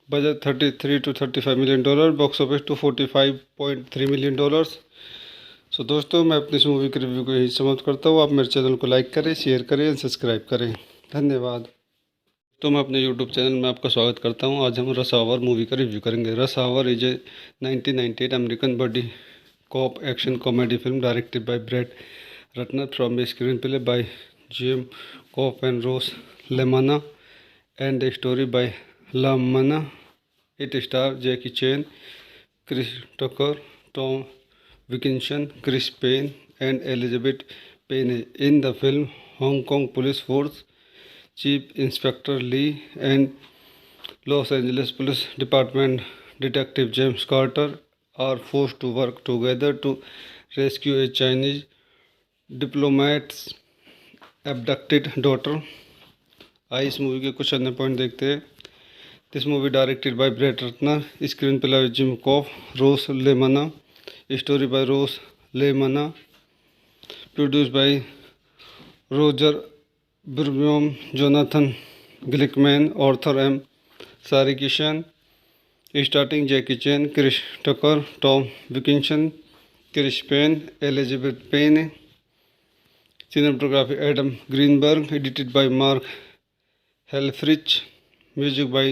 Budget 33 to 35 million dollar. Box office to 45.3 million dollars. सो दोस्तों, मैं अपनी इस मूवी के रिव्यू को यही समाप्त करता हूँ। आप मेरे चैनल को लाइक करें, शेयर करें और सब्सक्राइब करें। धन्यवाद। तो मैं अपने यूट्यूब चैनल में आपका स्वागत करता हूँ। आज हम रस आवर मूवी का रिव्यू करेंगे। रस our is a 1998 American body cop action comedy film directed by Brett Rutner from a screenplay by Jim Cobb and Rose Lemana and a story by Lamana. It stars Jackie Chan, Chris Tucker, Tom Wilkinson, Chris Payne and Elizabeth Payne in the film. Hong Kong Police Force Chief Inspector Lee and Los Angeles Police Department Detective James Carter are forced to work together to rescue a Chinese diplomat's abducted daughter. आइए इस मूवी के कुछ अन्य पॉइंट देखते हैं। This movie directed by bread Ratner, screenplay by Jim Kouf, Ross Lemna, story by Ross Lemna, produced by Roger Birnbaum, Jonathan Glickman, Arthur M Sarkissian, starting Jackie Chan, Chris Tucker, Tom Wilkinson, Chris Penn, Elizabeth Pena. Cinematography Adam Greenberg, edited by Mark Helfrich, music by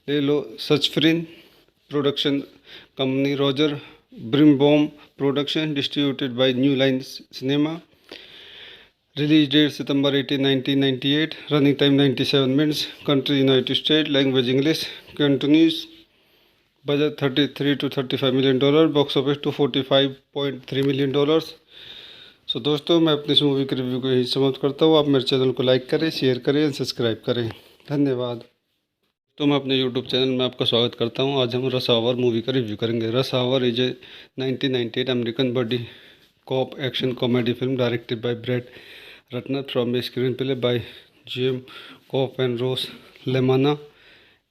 Lelo Sachfrin, production company Roger Brimbaum production, distributed by New Line Cinema. Release date September 18, 1998. Running time 97 minutes. Country United States. Language English. Continues. Budget 33 to 35 million dollar. Box office to 45.3 million dollars. सो दोस्तों, मैं अपनी इस मूवी के रिव्यू को यही समाप्त करता हूँ। आप मेरे चैनल को लाइक करें, शेयर करें और सब्सक्राइब करें। धन्यवाद। तो मैं अपने यूट्यूब चैनल में आपका स्वागत करता हूँ। आज हम रस आवर मूवी का रिव्यू करेंगे। रस our is a 1998 American body cop action comedy film directed by bread Ratner from a screenplay by Jim Kouf and Ross लेमाना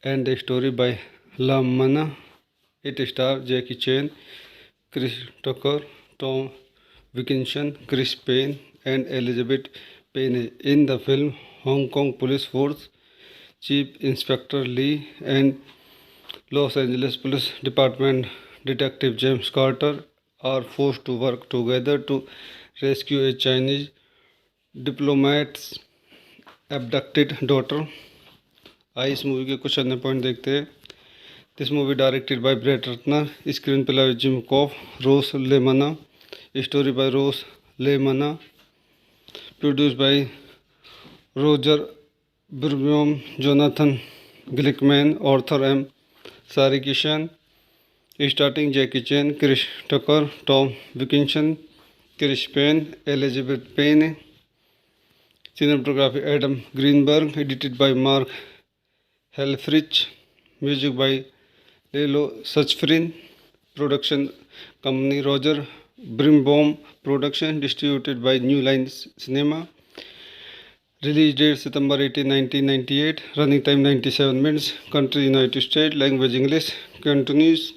and a story by लामना। It star Jackie Chan, Chris Tucker, Tom Wilkinson, Chris Payne and Elizabeth Payne in the film. Hong Kong Police Force Chief Inspector Lee and Los Angeles Police Department Detective James Carter are forced to work together to rescue a Chinese diplomat's abducted daughter. आइए इस मूवी के कुछ अन्य पॉइंट देखते हैं। This movie directed by bread Ratner, screenplay by Jim Kouf, Ross Lemna, story by Ross Lemna, produced by Roger Birnbaum, Jonathan Glickman, Arthur M Sarkissian, starting Jackie Chan, Chris Tucker, Tom Wilkinson, Chris Penn, Elizabeth pen. Cinematography Adam Greenberg, edited by Mark Helfrich, music by Lalo Schifrin, production company Roger Brimbaum production, distributed by New Line Cinema. Release date September 18, 1998. Running time 97 minutes. Country United States. Language English. Cantonese.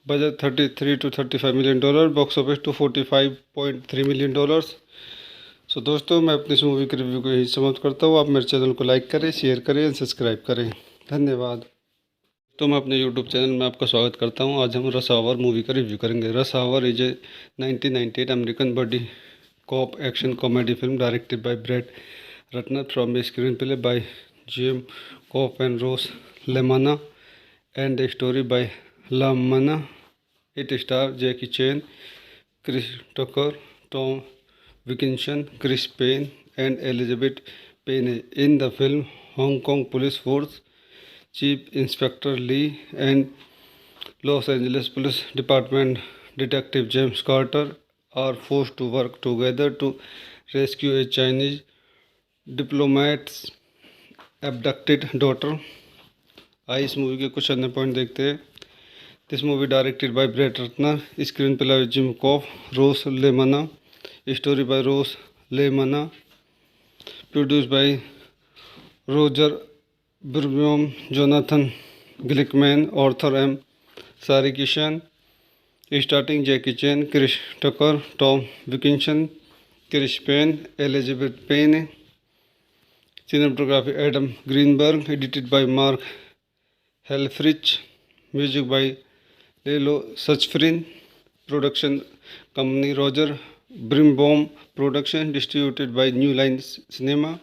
Budget 33 to 35 million dollar. Box office to 45.3 million dollars. So दोस्तों, मैं अपनी इस मूवी के रिव्यू को यही समाप्त करता हूँ. आप मेरे चैनल को लाइक करें, शेयर करें एंड सब्सक्राइब करें. धन्यवाद. तो मैं अपने यूट्यूब चैनल में आपका स्वागत करता हूं. आज हम रश आवर मूवी का रिव्यू करेंगे. Rush our is a 1998 American body cop action comedy film directed by bread Ratner from a screenplay by Jim Kouf and Ross लेमाना and a story by लामाना. It star Jackie Chan, Chris Tucker, Tom Wilkinson, Chris Penn and Elizabeth pen. In the film Hong Kong police force Chief Inspector Lee and Los Angeles Police Department Detective James Carter are forced to work together to rescue a Chinese diplomat's abducted daughter. आइए इस मूवी के कुछ अन्य पॉइंट देखते हैं. This movie directed by bread Ratner. Screenplay by Jim Kouf, Ross लेमाना. Story by Ross लेमाना. Produced by Roger Birnbaum, Jonathan Glickman, Arthur M. Sarikishan. Starting Jackie Chan, Chris Tucker, Tom Wilkinson, Chris Payne, Elizabeth Payne. Cinematography Adam Greenberg. Edited by Mark Helfrich. Music by Lelo Suchfrin. Production company Roger Birnbaum Production. Distributed by New Line Cinema.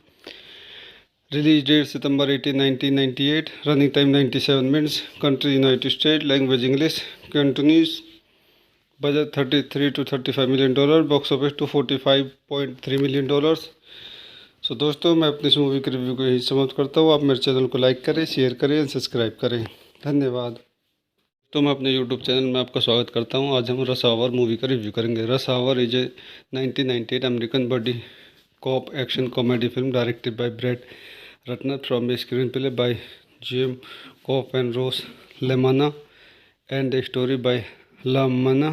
Release date September 18, 1998. Running time 97 minutes. Country United States. Language English. Cantonese. Budget 33 to 35 million dollar. Box office to 45.3 million dollars. So दोस्तों, मैं अपनी इस मूवी के रिव्यू को यही समाप्त करता हूँ. आप मेरे चैनल को लाइक करें, शेयर करें एंड सब्सक्राइब करें. धन्यवाद. तो मैं अपने यूट्यूब चैनल में आपका स्वागत करता हूँ. आज हम रश आवर मूवी का रिव्यू करेंगे. Rush our is a 1998 American body cop action comedy film directed by Brett Rutner from a screenplay by Jim Cobb and Rose Lemana and a story by Lamana.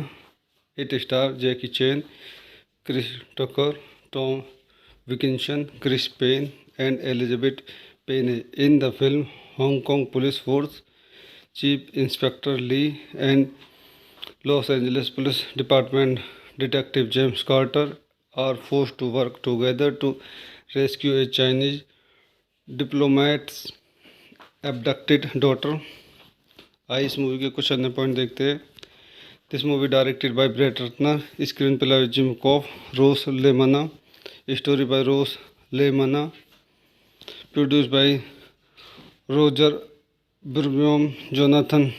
It stars Jackie Chan, Chris Tucker, Tom Wilkinson, Chris Payne and Elizabeth Payne. In the film, Hong Kong Police Force Chief Inspector Lee and Los Angeles Police Department Detective James Carter are forced to work together to rescue a Chinese diplomat's abducted daughter. आइए इस मूवी के कुछ अन्य पॉइंट देखते हैं. This movie directed by bread Ratner. Screenplay by Jim Kouf, Ross लेमाना. Story by Ross लेमाना. Produced by Roger Birnbaum, Jonathan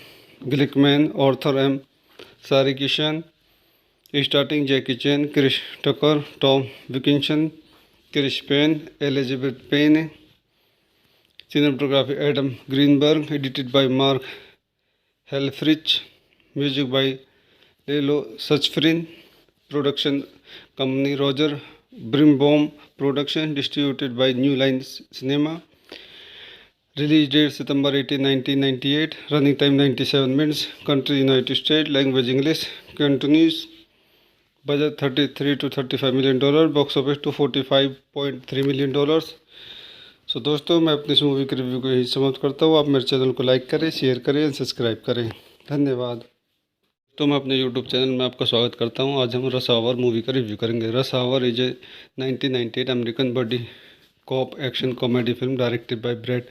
Glickman, Arthur M. Sarkissian. Starting Jackie Chan, Chris Tucker, Tom Wilkinson, Chris Penn, Elizabeth Pena. Cinematography Adam Greenberg. Edited by Mark Helfrich. Music by Lelo Suchfrin. Production company Roger Birnbaum Production. Distributed by New Line Cinema. Release date September 18, 1998. Running time 97 minutes. Country United States. Language English. Cantonese. Budget 33 to 35 million dollar. Box office to 45.3 million dollars. So दोस्तों, मैं अपनी इस मूवी के रिव्यू को यही समाप्त करता हूँ. आप मेरे चैनल को लाइक करें, शेयर करें एंड सब्सक्राइब करें. धन्यवाद. तो मैं अपने यूट्यूब चैनल में आपका स्वागत करता हूँ. आज हम रश आवर मूवी का रिव्यू करेंगे. Rush our is a 1998 American body cop action comedy film directed by bread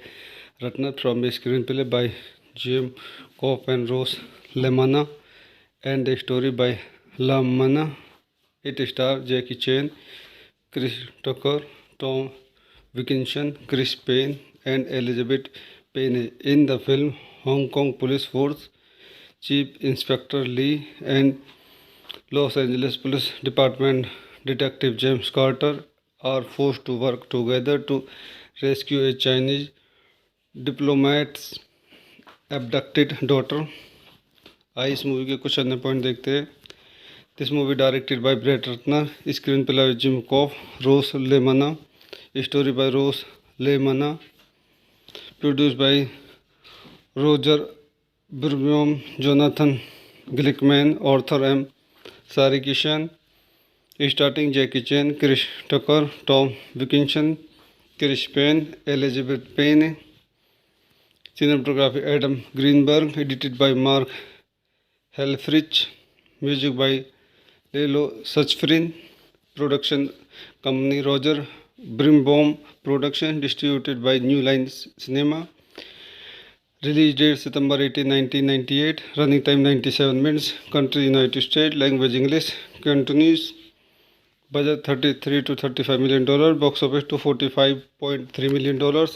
Ratner from a screenplay by Jim Kouf and Ross लेमाना and a story by लामाना. It star Jackie Chan, Chris Tucker, Tom Wilkinson, Chris Payne and Elizabeth Payne. In the film, Hong Kong Police Force Chief Inspector Lee and Los Angeles Police Department Detective James Carter are forced to work together to rescue a Chinese diplomat's abducted daughter. आइए इस मूवी के कुछ अन्य पॉइंट देखते हैं. This movie directed by bread Ratner. Screenplay by Jim Kouf, Ross लेमाना. Story by Ross लेमाना. Produced by Roger Birnbaum, Jonathan Glickman, Arthur M. Sarkissian. Starting Jackie Chan, Chris Tucker, Tom Wilkinson, Chris Penn, Elizabeth Pena. Cinematography Adam Greenberg. Edited by Mark Helfrich. Music by Lelo Suchfrin. Production company Roger Brimbaum Production. Distributed by New Line Cinema. Release date September 18, 1998. Running time 97 minutes. Country United States. Language English. Cantonese. Budget $33 to $35 million. Box office to $45.3 million.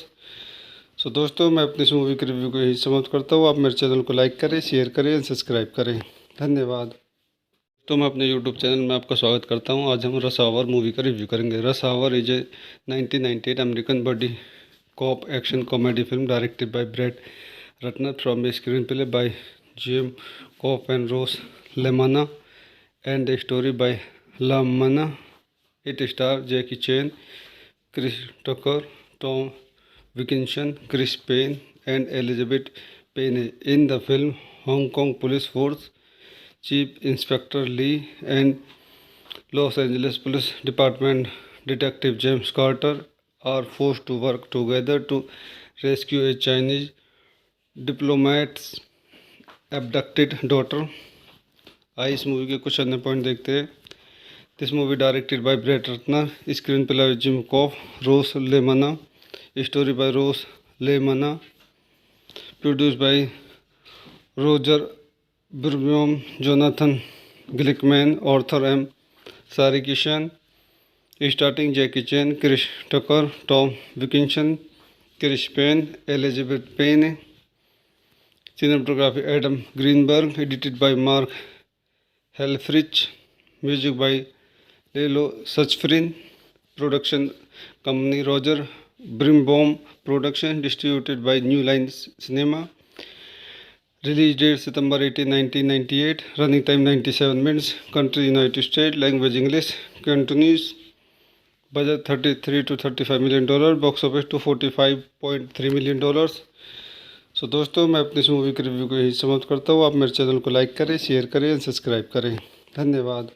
So दोस्तों, मैं अपनी इस मूवी के रिव्यू को यही समाप्त करता हूँ. आप मेरे चैनल को लाइक करें, शेयर करें एंड सब्सक्राइब करें. धन्यवाद. तो मैं अपने यूट्यूब चैनल में आपका स्वागत करता हूँ. आज हम रश आवर मूवी का रिव्यू करेंगे. Rush our is a 1998 American body cop action comedy film directed by bread Ratner from a screenplay by Jim Kouf and Ross लेमाना and the story by लामाना. It star Jackie Chan, Chris Tucker, Tom Wilkinson, Chris Payne, and Elizabeth Payne. In the film, Hong Kong Police Force Chief Inspector Lee and Los Angeles Police Department Detective James Carter are forced to work together to rescue a Chinese diplomat's abducted daughter. आइए इस मूवी के कुछ अन्य पॉइंट देखते हैं. This movie directed by bread Ratner. Screenplay by Jim Kouf, Ross लेमाना. Story by Rose Lemana. Produced by Roger Brimbaum, Jonathan Glickman, Arthur M. Sarikishan. Starting Jackie Chan, Chris Tucker, Tom Wilkinson, Chris Payne, Elizabeth Payne. Cinematography Adam Greenberg. Edited by Mark Helfrich. Music by Lelo Suchfrin. Production company Roger Brimbaum Production. Distributed by New Line Cinema. Release date September 18, 1998. Running time 97 minutes. Country United States. Language English. Cantonese. Budget $33 to $35 million. Box office to $45.3 million. So दोस्तों, मैं अपनी इस मूवी के रिव्यू को यही समाप्त करता हूँ. आप मेरे चैनल को लाइक करें, शेयर करें एंड सब्सक्राइब करें. धन्यवाद.